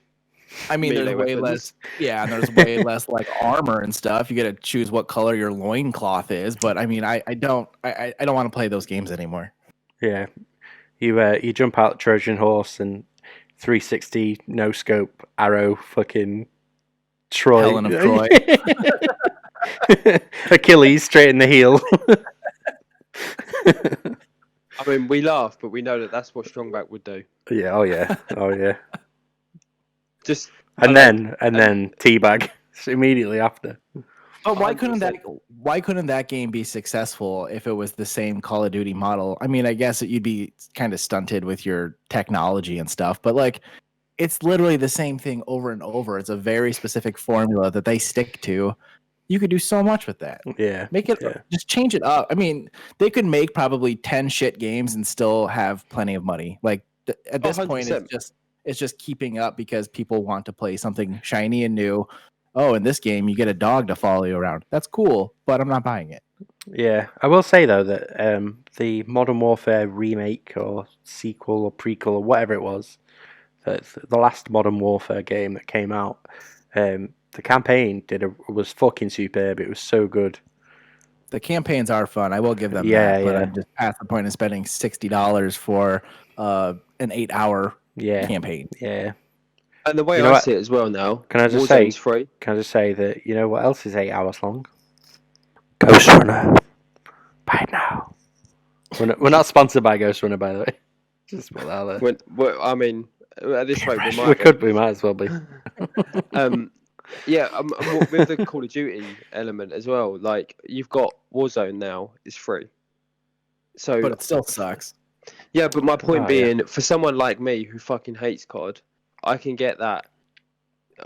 I mean, Melee there's way weapons. less. Yeah, and there's way less like armor and stuff. You got to choose what color your loincloth is. But I mean, I don't want to play those games anymore. Yeah. You jump out the Trojan horse and 360 no scope arrow fucking Troy. Helen of Troy. Achilles straight in the heel. I mean, we laugh, but we know that that's what Strongback would do. Yeah, oh yeah. Just And then teabag immediately after. But why couldn't 100%. that game be successful if it was the same Call of Duty model? I mean, I guess you'd be kind of stunted with your technology and stuff, but like it's literally the same thing over and over. It's a very specific formula that they stick to. You could do so much with that. Yeah. Make it Yeah. just change it up. I mean, they could make probably 10 shit games and still have plenty of money. Like at this point, 100%. it's just keeping up because people want to play something shiny and new. Oh, in this game, you get a dog to follow you around. That's cool, but I'm not buying it. Yeah. I will say though that the Modern Warfare remake or sequel or prequel or whatever it was, the last Modern Warfare game that came out, the campaign was fucking superb. It was so good. The campaigns are fun. I will give them Yeah, that, but yeah. I'm just past the point of spending $60 for an 8-hour Yeah. campaign. Yeah. And the way You know I what? see it as well now, Can I just Warzone's say- free. Can I just say that you know what else is 8 hours long? Ghost Runner. Buy it now. We're not sponsored by Ghost Runner, by the way. Just put that out there. I mean, at this rate, we We might as well be. Yeah, with the Call of Duty element as well. Like you've got Warzone now; it's free. So, But it still sucks. yeah, but my point Oh, yeah. being, for someone like me who fucking hates COD, I can get that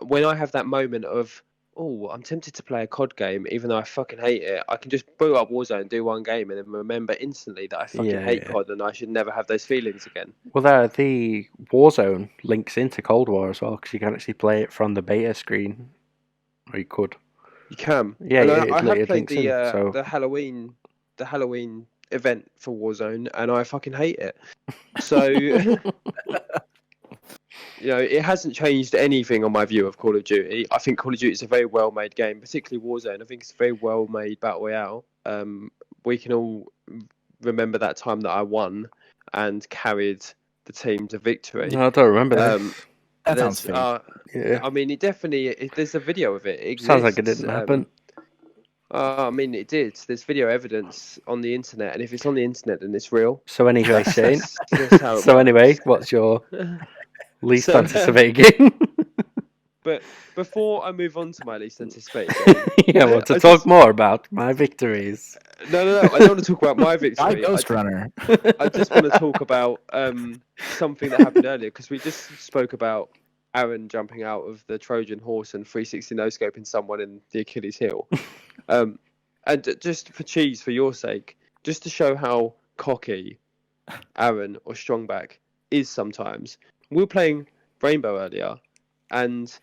when I have that moment of, oh, I'm tempted to play a COD game, even though I fucking hate it. I can just boot up Warzone, do one game, and then remember instantly that I fucking hate Yeah. COD and I should never have those feelings again. Well, the Warzone links into Cold War as well because you can actually play it from the beta screen, or you could. You can. Yeah, And it I have played links in, so- the Halloween event for Warzone, and I fucking hate it. So, it hasn't changed anything on my view of Call of Duty. I think Call of Duty is a very well-made game, particularly Warzone. I think it's a very well-made battle royale. We can all remember that time that I won and carried the team to victory. No, I don't remember that. That sounds fake. Yeah. I mean, there's a video of it. It exists. Sounds like it didn't happen. I mean, it did. There's video evidence on the internet, and if it's on the internet, then it's real. So anyway, Shane. That's how it So works. anyway, what's your least So, anticipated game? But before I move on to my least anticipated game, Yeah, well, to I talk just- more about my victories. no, I don't want to talk about my I victory. Ghost Runner. I just want to talk about something that happened earlier, because we just spoke about Aaron jumping out of the Trojan horse and 360 no-scoping someone in the Achilles heel. And just for cheese, for your sake, just to show how cocky Aaron or Strongback is sometimes, we were playing Rainbow earlier, and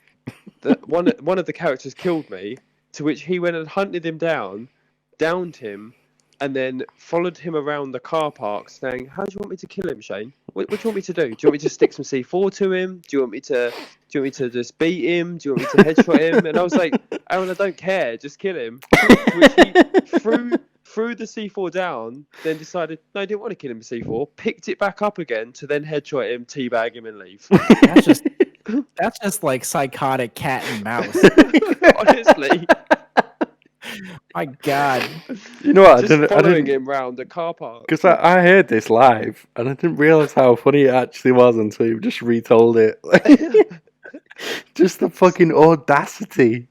one of the characters killed me, to which he went and hunted him down, downed him, and then followed him around the car park saying, how do you want me to kill him, Shane? What do you want me to do? Do you want me to stick some C4 to him? Do you want me to just beat him? Do you want me to headshot him? And I was like, Aaron, I don't care, just kill him. To which he threw the C4 down, then decided, no, I didn't want to kill him with C4, picked it back up again to then headshot him, teabag him, and leave. That's just like psychotic cat and mouse. Honestly, My God. You know what? just following him round the car park. Because I heard this live, and I didn't realise how funny it actually was until you just retold it. Just the fucking audacity.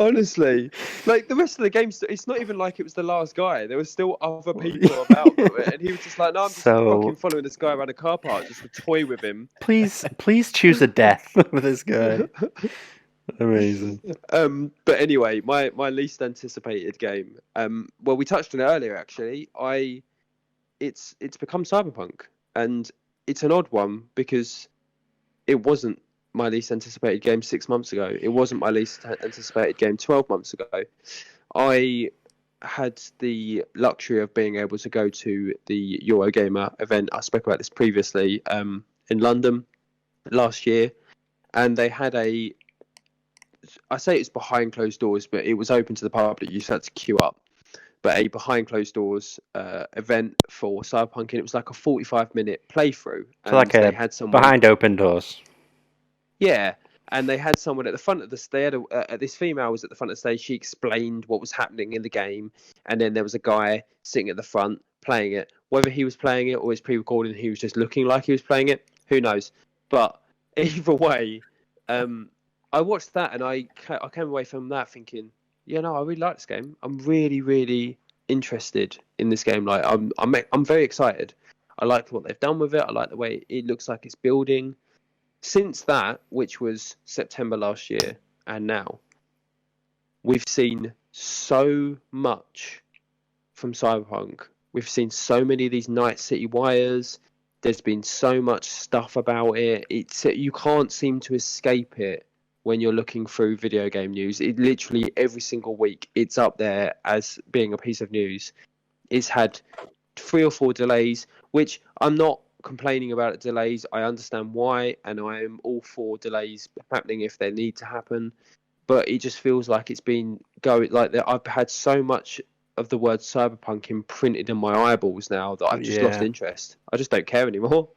Honestly, like the rest of the game, it's not even like it was the last guy. There were still other people about, and he was just like, "No, I'm just So- fucking following this guy around a car park just to toy with him." Please choose a death for this guy. Amazing. But anyway, my least anticipated game. Well, we touched on it earlier. Actually, it's become Cyberpunk, and it's an odd one because it wasn't my least anticipated game 6 months ago. It wasn't my least anticipated game 12 months ago. I had the luxury of being able to go to the Eurogamer event. I spoke about this previously in London last year, and they had I say it's behind closed doors, but it was open to the public. You just had to queue up. But a behind closed doors event for Cyberpunk, and it was like a 45-minute playthrough. So like they a had someone behind open doors. Yeah, and they had someone at the front of they had this female was at the front of the stage. She explained what was happening in the game, and then there was a guy sitting at the front playing it. Whether he was playing it or was pre-recording, he was just looking like he was playing it. Who knows? But either way, I watched that and I came away from that thinking, yeah, no, I really like this game. I'm really, really interested in this game. Like, I'm very excited. I like what they've done with it. I like the way it looks like it's building. Since that, which was September last year, and now, we've seen so much from Cyberpunk. We've seen so many of these Night City wires. There's been so much stuff about it. You can't seem to escape it when you're looking through video game news. It literally every single week, it's up there as being a piece of news. It's had 3 or 4 delays, which I'm not complaining about delays. I understand why, and I am all for delays happening if they need to happen. But it just feels like it's been going like that. I've had so much of the word Cyberpunk imprinted in my eyeballs now that I've just lost interest. I just don't care anymore.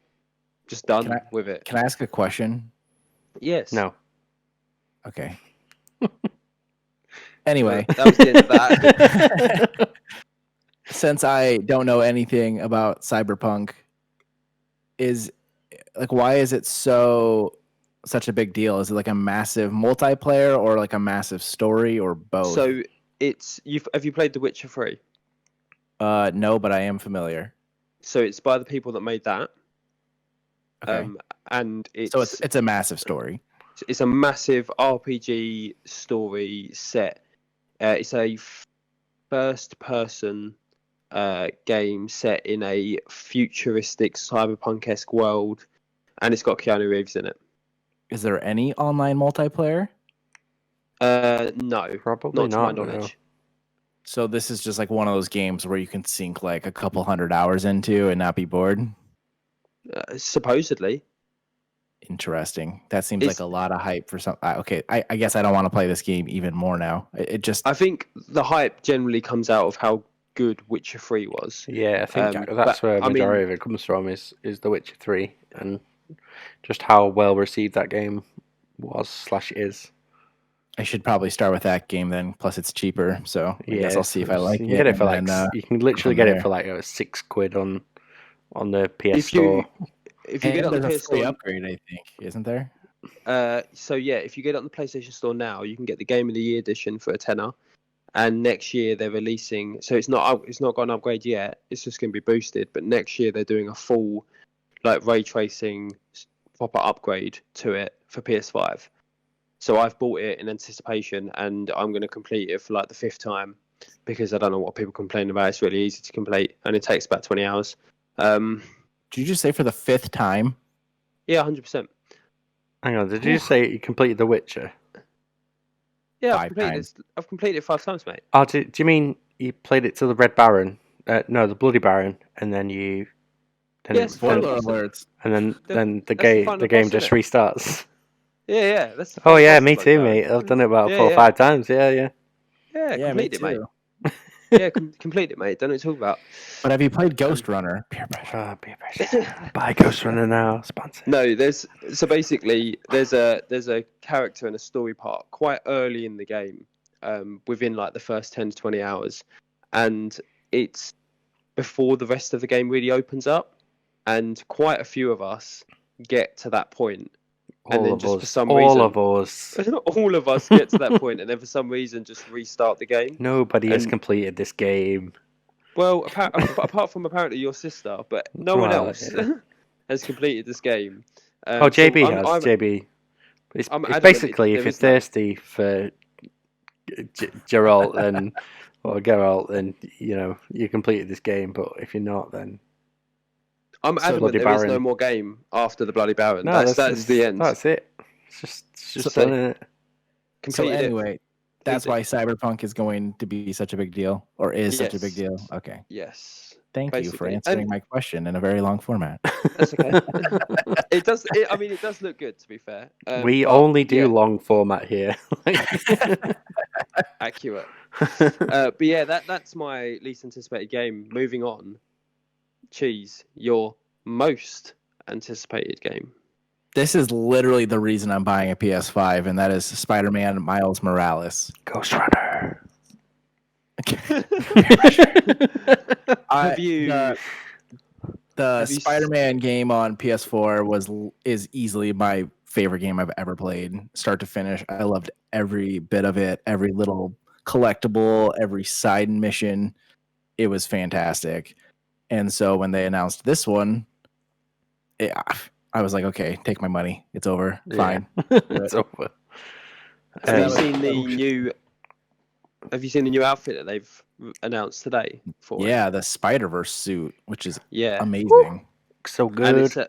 Just done with it. Can I ask a question? Yes. No. Okay. Anyway, That was the end of that. since I don't know anything about Cyberpunk, why is it such a big deal? Is it like a massive multiplayer or like a massive story or both? So have you played The Witcher 3? No, but I am familiar. So it's by the people that made that. Okay. And it's So it's a massive story. It's a massive RPG story set. It's a first-person game set in a futuristic cyberpunk-esque world, and it's got Keanu Reeves in it. Is there any online multiplayer? No, Probably not to my not. No. knowledge. So this is just like one of those games where you can sink like a couple hundred hours into and not be bored. Supposedly. Interesting. That seems It's- like a lot of hype for some. Okay, I guess I don't want to play this game even more now. It just I think the hype generally comes out of how good Witcher 3 was. Yeah, I think but, that's where a I mean- majority of it comes from is The Witcher 3 and just how well received that game was/is. I should probably start with that game then. Plus, it's cheaper, so I guess I'll see if I like you it. can get it for and like then, you can literally from get it there. for like £6 on the PS If Store. If you and get it on the there's a PS free Store, upgrade, I think, isn't there? so yeah, if you get it on the PlayStation Store now, you can get the Game of the Year edition for a tenner. And next year they're releasing. So it's not got an upgrade yet. It's just going to be boosted. But next year they're doing a full, like ray tracing proper upgrade to it for PS5. So I've bought it in anticipation, and I'm going to complete it for like the 5th time because I don't know what people complain about. It's really easy to complete, and it takes about 20 hours. Did you just say for the 5th time? Yeah, 100%. Hang on, did you say you completed The Witcher? Yeah, 5 times. I've completed it 5 times, mate. Oh, do you mean you played it to the Red Baron? No, the Bloody Baron, and then you. Then Yes, then, Spoiler awesome. alerts. and then The- then the that's the game final the game boss, just innit? restarts. Yeah. That's the Oh final yeah, boss me of Bloody too, Baron. mate. I've done it about Yeah, 4 or yeah. 5 times. Yeah. Yeah, Yeah, me complete it, mate. too. Yeah, complete it, mate. Don't know what you're talking about. But have you played Ghost Runner? Peer pressure. Oh, be a pressure. Buy Ghost Runner now, sponsor. No, there's a character and a story part quite early in the game, within like the first 10 to 20 hours, and it's before the rest of the game really opens up, and quite a few of us get to that point, and All then of just for us. some All reason, of us. all of us get to that point, and then for some reason just restart the game. Nobody has And- completed this game. Well, apart from apparently your sister, but no one Well, else yeah. has completed this game. Oh, JB so has. JB. It's, I'm it's adamant basically there if you're is none. thirsty for Geralt and or Geralt, then you know you completed this game. But if you're not, then I'm So adamant Bloody there is Baron. no more game after the Bloody Baron. no, That's the end. That's it. It's just So- done, innit? So Completed it. anyway, that's why Cyberpunk is going to be such a big deal, or is such a big Yes. deal. Okay. Yes, Thank you for Basically. answering And- my question in a very long format. that's okay. It does. I mean, it does look good. To be fair, We but, only do yeah, long format here. accurate. But yeah, that's my least anticipated game. Moving on, Cheese, your most anticipated game. This is literally the reason I'm buying a PS5, and that is Spider-Man Miles Morales. Ghost Runner. Have you? The Have you s- Spider-Man game on PS4 is easily my favorite game I've ever played, start to finish. I loved every bit of it, every little collectible, every side mission. It was fantastic. And so when they announced this one, I was like, okay, take my money. It's over. Yeah. Fine. It's over. Have you Um, seen the new? Have you seen the new outfit that they've announced today? For it? Yeah, the Spider-Verse suit, which is Yeah. amazing. so And good.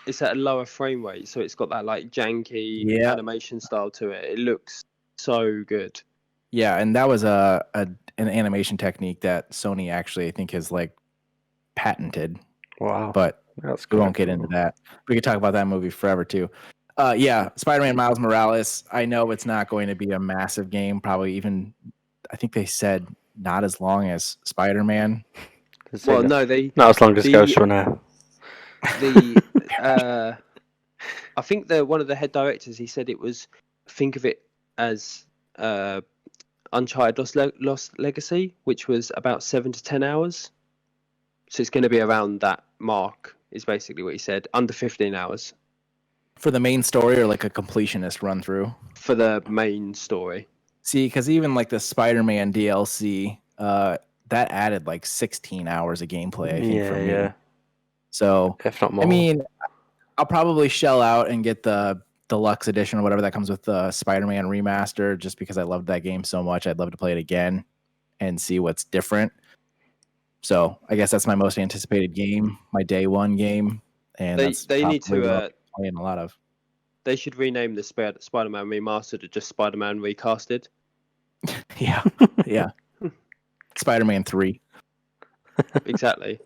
it's at a lower frame rate, so it's got that like janky Yeah. animation style to it. It looks so good. Yeah, and that was an animation technique that Sony actually I think has like patented, Wow. but That's we quite won't get into cool. that. We could talk about that movie forever too. Yeah, Spider-Man Miles Morales. I know it's not going to be a massive game, probably even I think they said not as long as Spider-Man. Well, no, they Not as long as the- Ghost Runner. the I think one of the head directors, he said it was, think of it as Uncharted Lost Legacy, which was about 7 to 10 hours. So it's going to be around that mark, is basically what he said, under 15 hours For the main story or like a completionist run through. for the main story. See, because even like the Spider-Man DLC, that added like 16 hours of gameplay, I think, for me. Yeah. So If not more. I mean, I'll probably shell out and get the deluxe edition or whatever that comes with the Spider-Man remaster, just because I loved that game so much. I'd love to play it again and see what's different. So I guess that's my most anticipated game, my day one game, and They need probably what to. I'm playing a lot of. They should rename the Spider-Man remastered to just Spider-Man recasted. Yeah, yeah. Spider-Man 3. Exactly.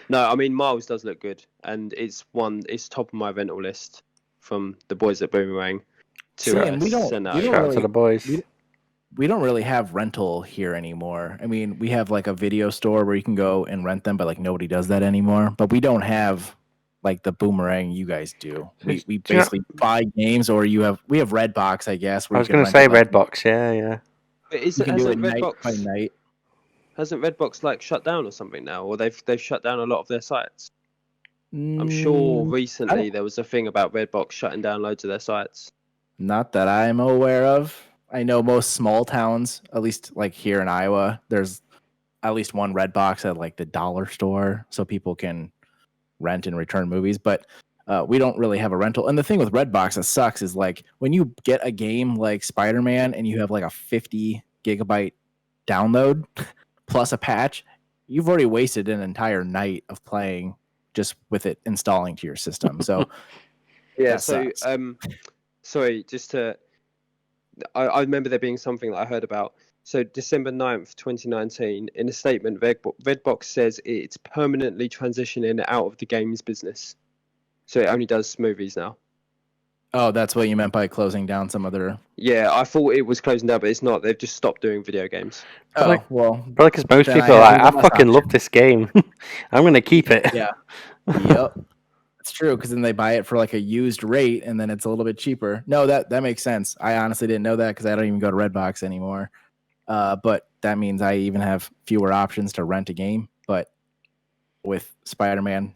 No, I mean Miles does look good, and it's top of my rental list from the boys at Boomerang to See, and we don't send out. really- Shout out to the boys. we don't really have rental here anymore. I mean, we have like a video store where you can go and rent them, but like nobody does that anymore. But we don't have like the Boomerang you guys do. We Do you know- basically buy games, or we have Redbox, I guess. I was going to say Redbox, yeah. But You can do it hasn't night by Redbox night. hasn't Redbox like shut down or something now, or they've shut down a lot of their sites? I'm sure recently there was a thing about Redbox shutting down loads of their sites. Not that I'm aware of. I know most small towns, at least like here in Iowa, there's at least one Redbox at like the dollar store, so people can rent and return movies. But we don't really have a rental. And the thing with Redbox that sucks is like when you get a game like Spider-Man and you have like a 50 gigabyte download plus a patch, you've already wasted an entire night of playing just with it installing to your system. So Yeah. that So sucks. sorry, just to. I remember there being something that I heard about. So December 9th, 2019, in a statement, Redbox says it's permanently transitioning out of the games business. So it only does movies now. Oh, that's what you meant by closing down some other. Yeah, I thought it was closing down, but it's not. They've just stopped doing video games. Oh, like- well, Probably because most Then I people are have like, I even less fucking love option." this game. I'm going to keep it. Yeah. Yep. It's true, because then they buy it for like a used rate and then it's a little bit cheaper. No, that makes sense. I honestly didn't know that because I don't even go to Redbox anymore. But that means I even have fewer options to rent a game. But with Spider-Man,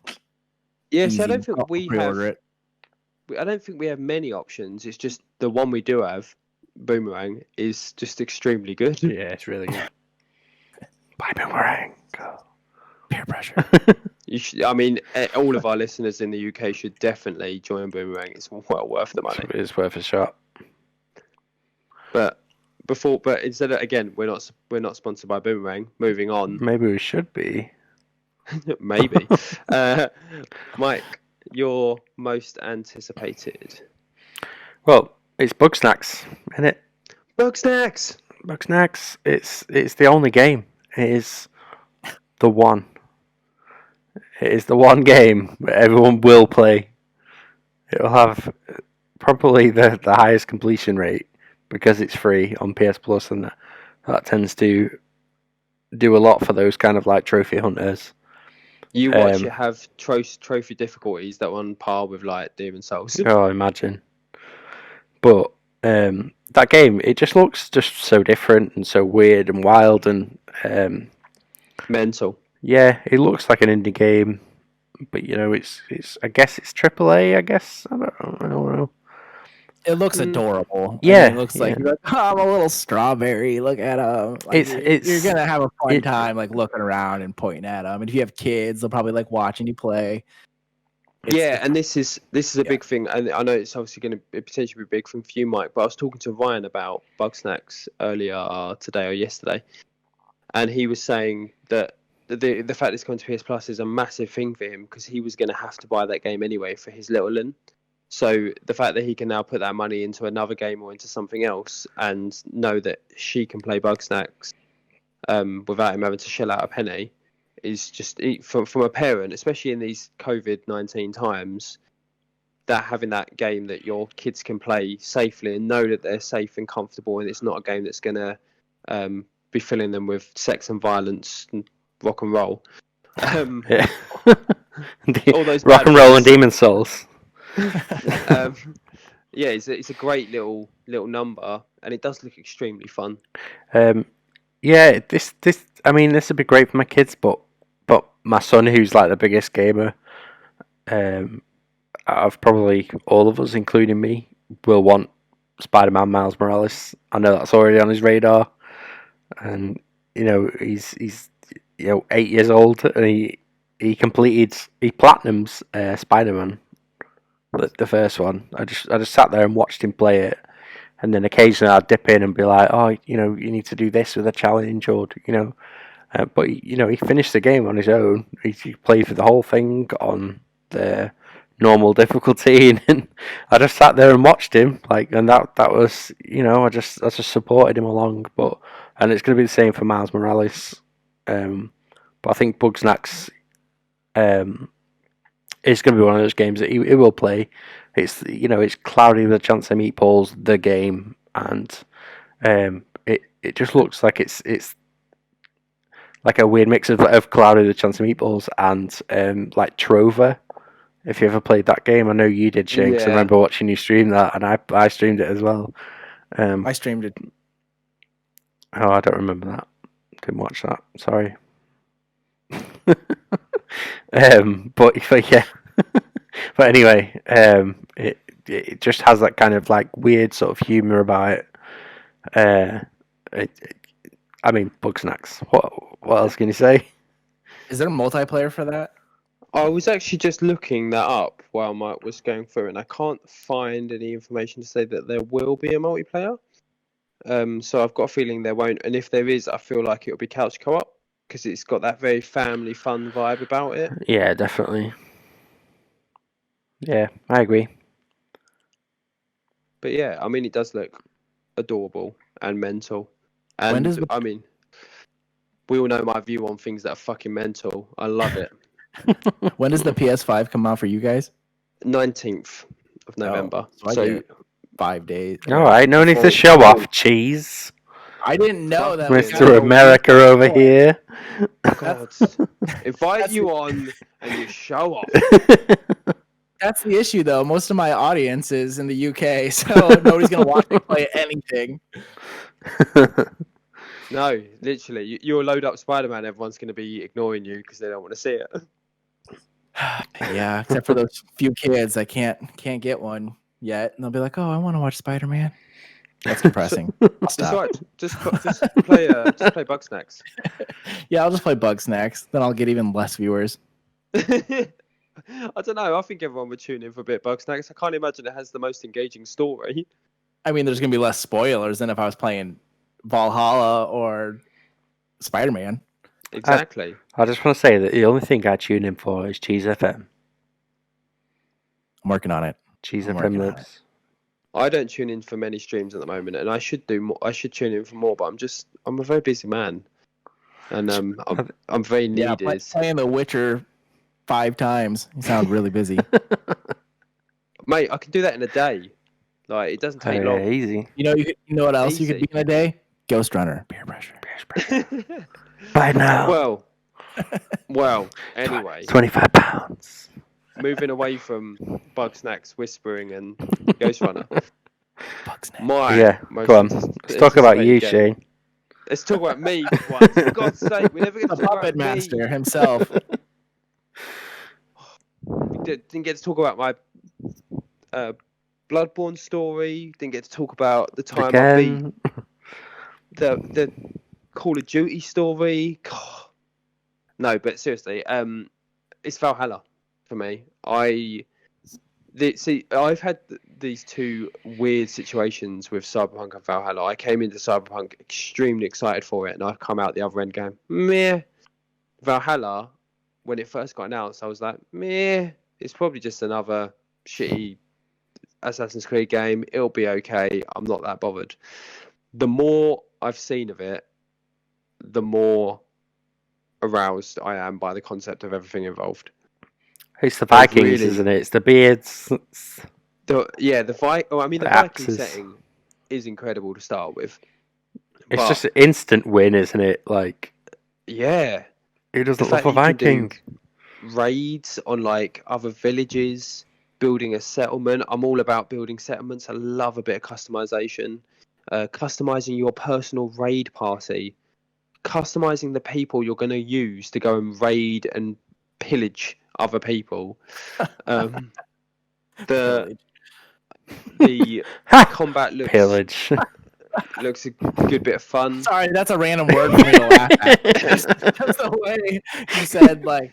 Yes, easy. I don't think I'll we pre-order have. it. I don't think we have many options. It's just the one we do have, Boomerang, is just extremely good. Yeah, it's really good. Buy Boomerang. Go. Peer pressure. I mean, all of our listeners in the UK should definitely join Boomerang. It's well worth the money. It's worth a shot. But instead of, again, we're not sponsored by Boomerang. Moving on, Maybe we should be. maybe. Mike, your most anticipated Well, it's Bugsnax, isn't it? Bugsnax. Bugsnax. It's the only game. It is the one. It is the one game that everyone will play. It'll have probably the highest completion rate because it's free on PS Plus, and that tends to do a lot for those kind of like trophy hunters. You watch it have trophy difficulties that are on par with like Demon's Souls. Oh, imagine. But that game, it just looks just so different and so weird and wild and Mental. yeah, it looks like an indie game, but you know, it's I guess it's AAA. I guess I don't know. It looks Mm. adorable. Yeah, it looks like yeah. you're like, oh, I'm a little strawberry. Look at him. Like, It's- you're gonna have a fun it- time, like looking around and pointing at them. And if you have kids, they'll probably like watching you play. Yeah, and this is a Yeah. big thing, and I know it's obviously going to potentially be big for you, Mike. But I was talking to Ryan about Bugsnax earlier today or yesterday, and he was saying that the fact it's coming to PS Plus is a massive thing for him because he was going to have to buy that game anyway for his little one. So the fact that he can now put that money into another game or into something else and know that she can play Bugsnax without him having to shell out a penny is just from a parent, especially in these COVID-19 times, that having that game that your kids can play safely and know that they're safe and comfortable, and it's not a game that's going to be filling them with sex and violence and rock and roll. Yeah. All those Rock bad and roll and things. Demon Souls. Yeah, it's a great little number, and it does look extremely fun. Yeah, this I mean, this would be great for my kids, but my son, who's like the biggest gamer, out of probably all of us, including me, will want Spider-Man Miles Morales. I know that's already on his radar, and you know he's 8 years old, and he platinumed Spider-Man the first one. I just sat there and watched him play it, and then occasionally I'd dip in and be like, oh, you need to do this with a challenge, or but he finished the game on his own. He played for the whole thing on the normal difficulty, and I just sat there and watched him, and that was, I just supported him along. And it's going to be the same for Miles Morales. But I think Bugsnax is going to be one of those games that he will play. It's it's Cloudy with a Chance of Meatballs, the game, and it just looks like it's like a weird mix of Cloudy with a Chance of Meatballs and like Trover. If you ever played that game, I know you did, Shane. 'Cause I remember watching you stream that, and I streamed it as well. I streamed it. Oh, I don't remember that. Didn't watch that. Sorry. But yeah. But anyway, it just has that kind of like weird sort of humor about it. I mean, Bugsnax. What else can you say? Is there multiplayer for that? I was actually just looking that up while Mike was going through, and I can't find any information to say that there will be a multiplayer. So I've got a feeling there won't, and if there is, I feel like it'll be couch co-op because it's got that very family fun vibe about it. Yeah, definitely. Yeah, I agree. But yeah, I mean, it does look adorable and mental. And When does the- I mean, we all know my view on things that are fucking mental. I love it. When does the PS5 come out for you guys? 19th of November. so I So get 5 days. All right, no need to show off, cheese. I didn't know that. was Mr. America over here. God, invite you on and you show off. That's the issue, though. Most of my audience is in the UK, so nobody's gonna watch me play anything. No, literally, you'll load up Spider-Man. Everyone's going to be ignoring you because they don't want to see it. Yeah, except for those few kids, I can't get one yet, and they'll be like, "Oh, I want to watch Spider-Man." That's depressing. I'll It's stop. alright. Just play Bugsnax. Yeah, I'll just play Bugsnax. Then I'll get even less viewers. I don't know. I think everyone would tune in for a bit of Bugsnax. I can't imagine it has the most engaging story. I mean, there's gonna be less spoilers than if I was playing Valhalla or Spider-Man. Exactly. I just want to say that the only thing I tune in for is Cheese FM. I'm working on it. Cheese I'm FM working on lives. I don't tune in for many streams at the moment, and I should do more. I should tune in for more, but I'm a very busy man, and I'm very Yeah, needed. playing The Witcher 5 times. You sound really busy. Mate, I can do that in a day. Like, it doesn't take Yeah, long. easy. You know what else you could Easy. be in a day? Ghost Runner. Peer pressure. By now, well. Anyway, £25. moving away from Bugsnax, Whispering, and Ghost Runner. Bugsnax. My Yeah, most go on. Let's talk about you, anticipated game. Shane. Let's talk about me for once. For God's sake, we're never going The to talk puppet about me. master himself. We didn't get to talk about my Bloodborne story. Didn't get to talk about the time I beat Again. the Call of Duty story. God. No, but seriously, it's Valhalla for me. I've had these two weird situations with Cyberpunk and Valhalla. I came into Cyberpunk extremely excited for it, and I've come out the other end going, meh. Valhalla, when it first got announced, I was like, meh. It's probably just another shitty Assassin's Creed game. It'll be okay. I'm not that bothered. The more I've seen of it, the more aroused I am by the concept of everything involved. It's the Vikings, really- isn't it? It's the beards. The The Viking axes. setting is incredible to start with. It's But, just an instant win, isn't it? Like, yeah, who doesn't the love fact a that you can Viking? do raids on like other villages, building a settlement. I'm all about building settlements. I love a bit of customization, customizing your personal raid party, customizing the people you're going to use to go and raid and pillage other people. The combat Pillage. looks a good bit of fun. Sorry, that's a random word for me to laugh at. Just the way you said, like,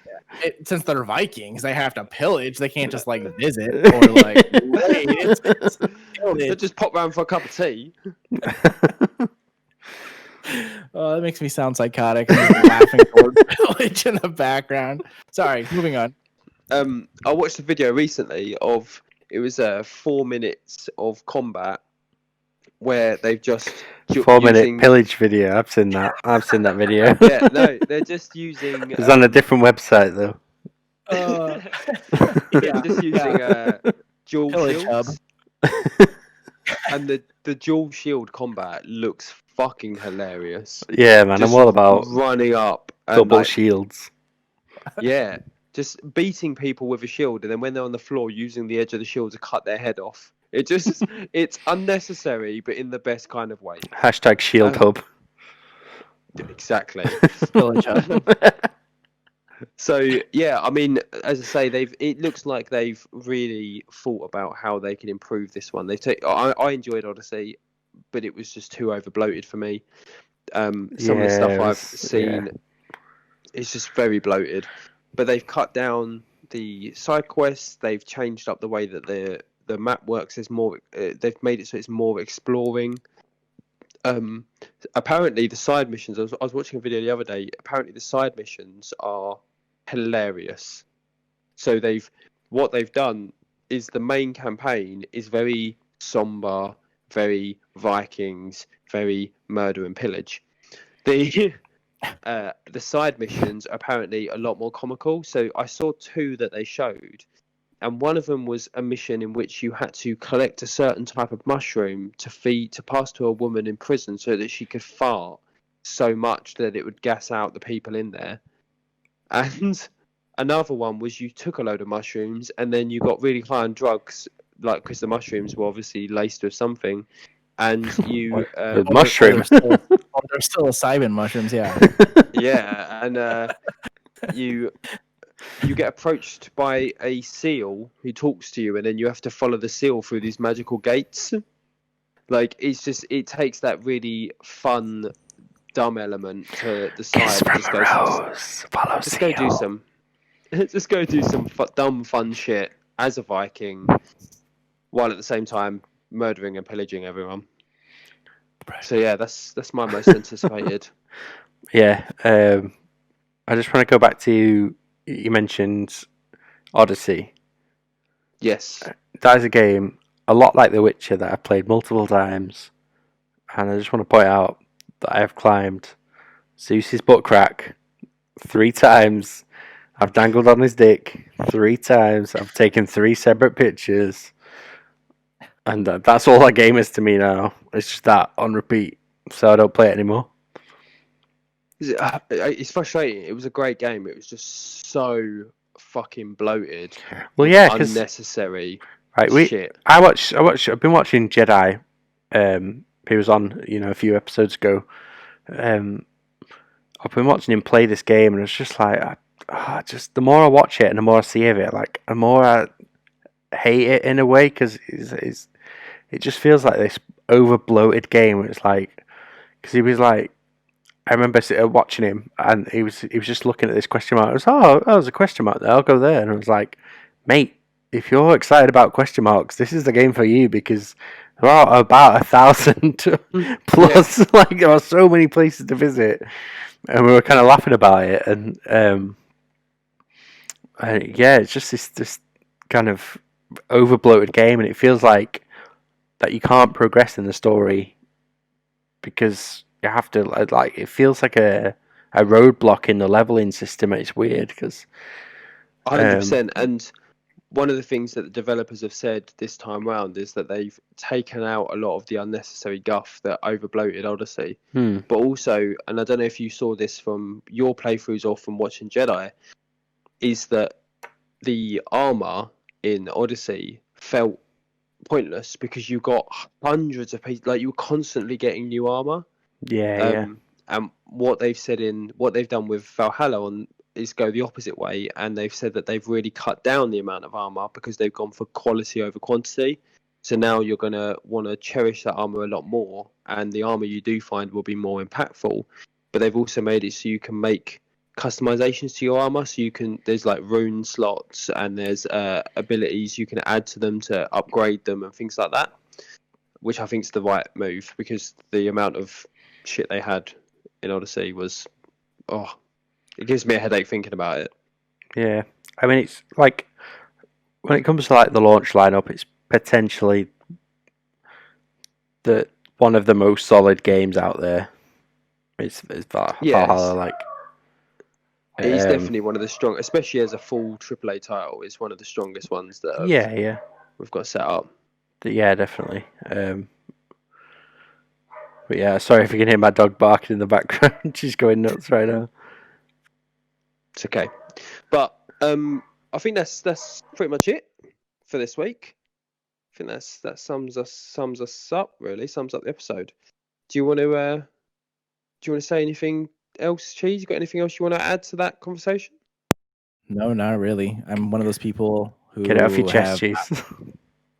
since they're Vikings, they have to pillage. They can't just like visit or like wait. It's They pillage. just pop round for a cup of tea. Oh, that makes me sound psychotic. I'm just laughing toward pillage in the background. Sorry, moving on. I watched a video recently of it was 4 minutes of combat where they've just 4-minute using- pillage video. I've seen that. I've seen that video. Yeah, no, they're just using. It's on a different website though. They're just using dual Pillage shields, and the dual shield combat looks fucking hilarious. Yeah, man. Just I'm all about running up and double like, shields. yeah, just beating people with a shield, and then when they're on the floor, using the edge of the shield to cut their head off. It just it's unnecessary, but in the best kind of way. Hashtag Shield Hub. Exactly. Pillage hub. So yeah, I mean, as I say, it looks like they've really thought about how they can improve this one. I enjoyed Odyssey, but it was just too over bloated for me. Some of the stuff I've seen, it's just very bloated. But they've cut down the side quests. They've changed up the way that the map works. There's more. They've made it so it's more exploring. Apparently the side missions. I was watching a video the other day. Apparently the side missions are hilarious. So what they've done is the main campaign is very somber, very Vikings, very murder and pillage. The side missions are apparently a lot more comical. So I saw 2 that they showed, and one of them was a mission in which you had to collect a certain type of mushroom to pass to a woman in prison so that she could fart so much that it would gas out the people in there. And another one was you took a load of mushrooms and then you got really high on drugs, like because the mushrooms were obviously laced with something, and you Mushrooms. They're still Simon mushrooms, yeah. yeah, and you get approached by a seal who talks to you, and then you have to follow the seal through these magical gates. Like it takes that really fun, dumb element to the side. Just go do some dumb fun shit as a Viking, while at the same time murdering and pillaging everyone. So yeah, that's my most anticipated. Yeah, I just want to go back to you mentioned Odyssey. Yes. That is a game a lot like The Witcher that I've played multiple times, and I just want to point out that I have climbed Zeus's butt crack 3 times. I've dangled on his dick 3 times. I've taken 3 separate pictures, and that's all that game is to me now. It's just that on repeat, so I don't play it anymore. It's frustrating. It was a great game. It was just so fucking bloated. Well, yeah, because unnecessary. Right, shit. I've been watching Jedi. He was on, a few episodes ago. I've been watching him play this game, and it's just like, just the more I watch it and the more I see of it, like the more I hate it in a way, because it just feels like this over bloated game. It's like, because he was like, I remember watching him, and he was just looking at this question mark. I was, there's a question mark there. I'll go there, and I was like, mate, if you're excited about question marks, this is the game for you, because there are about 1,000 plus. Yeah. Like, there are so many places to visit, and we were kind of laughing about it. And yeah, it's just this kind of over bloated game, and it feels like that you can't progress in the story because you have to, like, it feels like a roadblock in the leveling system. It's weird because 100%. And one of the things that the developers have said this time round is that they've taken out a lot of the unnecessary guff that over bloated Odyssey. But also, and I don't know if you saw this from your playthroughs or from watching Jedi, is that the armor in Odyssey felt pointless because you got hundreds of pieces, like you were constantly getting new armor. Yeah. And what they've done with Valhalla is go the opposite way, and they've said that they've really cut down the amount of armor because they've gone for quality over quantity. So now you're going to want to cherish that armor a lot more, and the armor you do find will be more impactful. But they've also made it so you can make customizations to your armor. So there's like rune slots and there's abilities you can add to them to upgrade them and things like that, which I think is the right move, because the amount of shit they had in Odyssey was, it gives me a headache thinking about it. Yeah, I mean, it's like when it comes to like the launch lineup, it's potentially one of the most solid games out there. It's Valhalla, like. It's definitely one of the strong, especially as a full AAA title. It's one of the strongest ones that we've got set up. Yeah, definitely. But yeah, sorry if you can hear my dog barking in the background. She's going nuts right now. It's okay, but I think that's pretty much it for this week. I think that sums us up, really. Sums up the episode. Do you want to say anything else, Cheese? You got anything else you want to add to that conversation? No, not really. I'm one of those people who Get it off your chest, Cheese.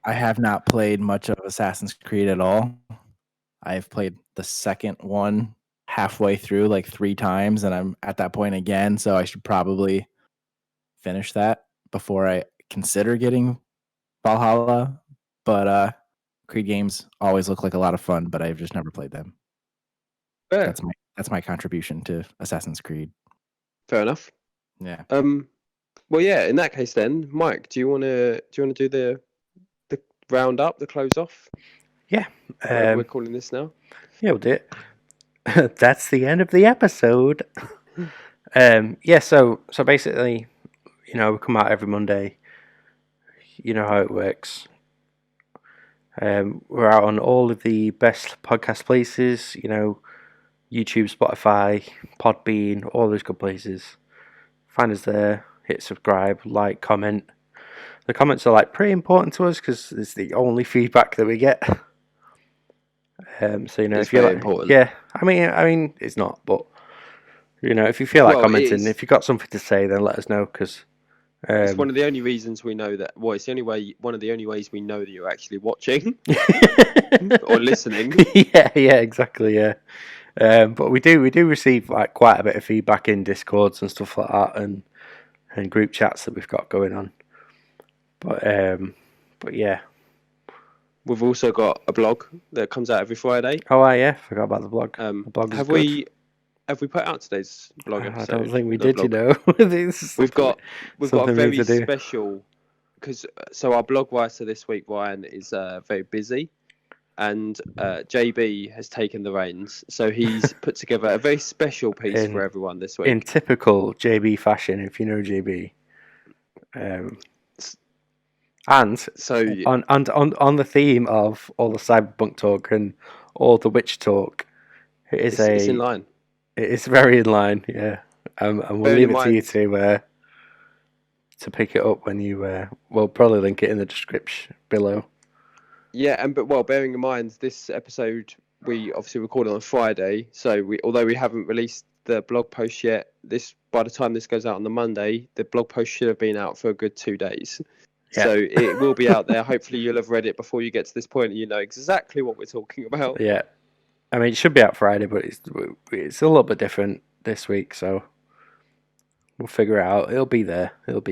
I have not played much of Assassin's Creed at all. I've played the second one halfway through like 3 times, and I'm at that point again, so I should probably finish that before I consider getting Valhalla. But Creed games always look like a lot of fun, but I've just never played them. Fair. That's my contribution to Assassin's Creed. Fair enough. Yeah. Well, yeah. In that case, then, Mike, do you want to do the round up, the close off? Yeah. We're calling this now. Yeah, we'll do it. That's the end of the episode. Yeah. So basically, we come out every Monday. You know how it works. We're out on all of the best podcast places. YouTube, Spotify, Podbean, all those good places. Find us there. Hit subscribe, like, comment. The comments are like pretty important to us because it's the only feedback that we get. So it's if you're very important. Yeah, I mean it's not, but if you feel like commenting, if you've got something to say, then let us know, because it's one of the only reasons we know that. Well, it's one of the only ways we know that you're actually watching or listening. Yeah, exactly. Yeah. But we do receive like quite a bit of feedback in Discords and stuff like that, and group chats that we've got going on. But yeah, we've also got a blog that comes out every Friday. Oh, yeah, forgot about the blog. The blog is good. Have we put out today's blog episode? I don't think we did. We've got a very special, because our blog writer this week, Ryan, is very busy. And JB has taken the reins, so he's put together a very special piece for everyone this week. In typical JB fashion, if you know JB. And so on the theme of all the cyberpunk talk and all the witch talk, it's in line. It's very in line, yeah. And we'll leave it to you to pick it up when you. We'll probably link it in the description below. Yeah, bearing in mind this episode we obviously recorded on Friday, so although we haven't released the blog post yet, by the time this goes out on the Monday, the blog post should have been out for a good 2 days. Yeah. So it will be out there. Hopefully you'll have read it before you get to this point and you know exactly what we're talking about. Yeah, I mean it should be out Friday, but it's a little bit different this week, so we'll figure it out. It'll be there. But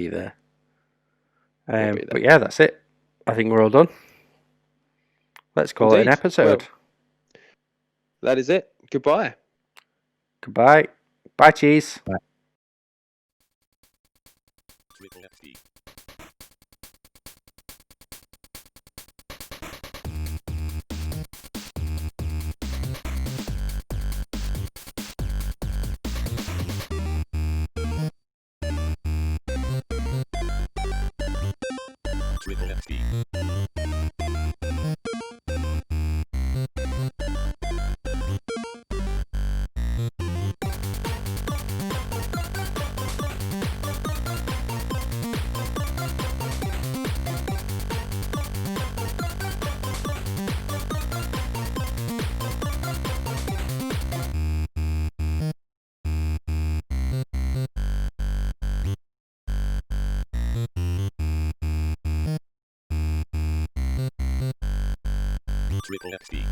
yeah, that's it. I think we're all done. Let's call it an episode. Well, that is it. Goodbye. Goodbye. Bye, Cheese. Bye. Triple FT. Triple FT. Triple FT.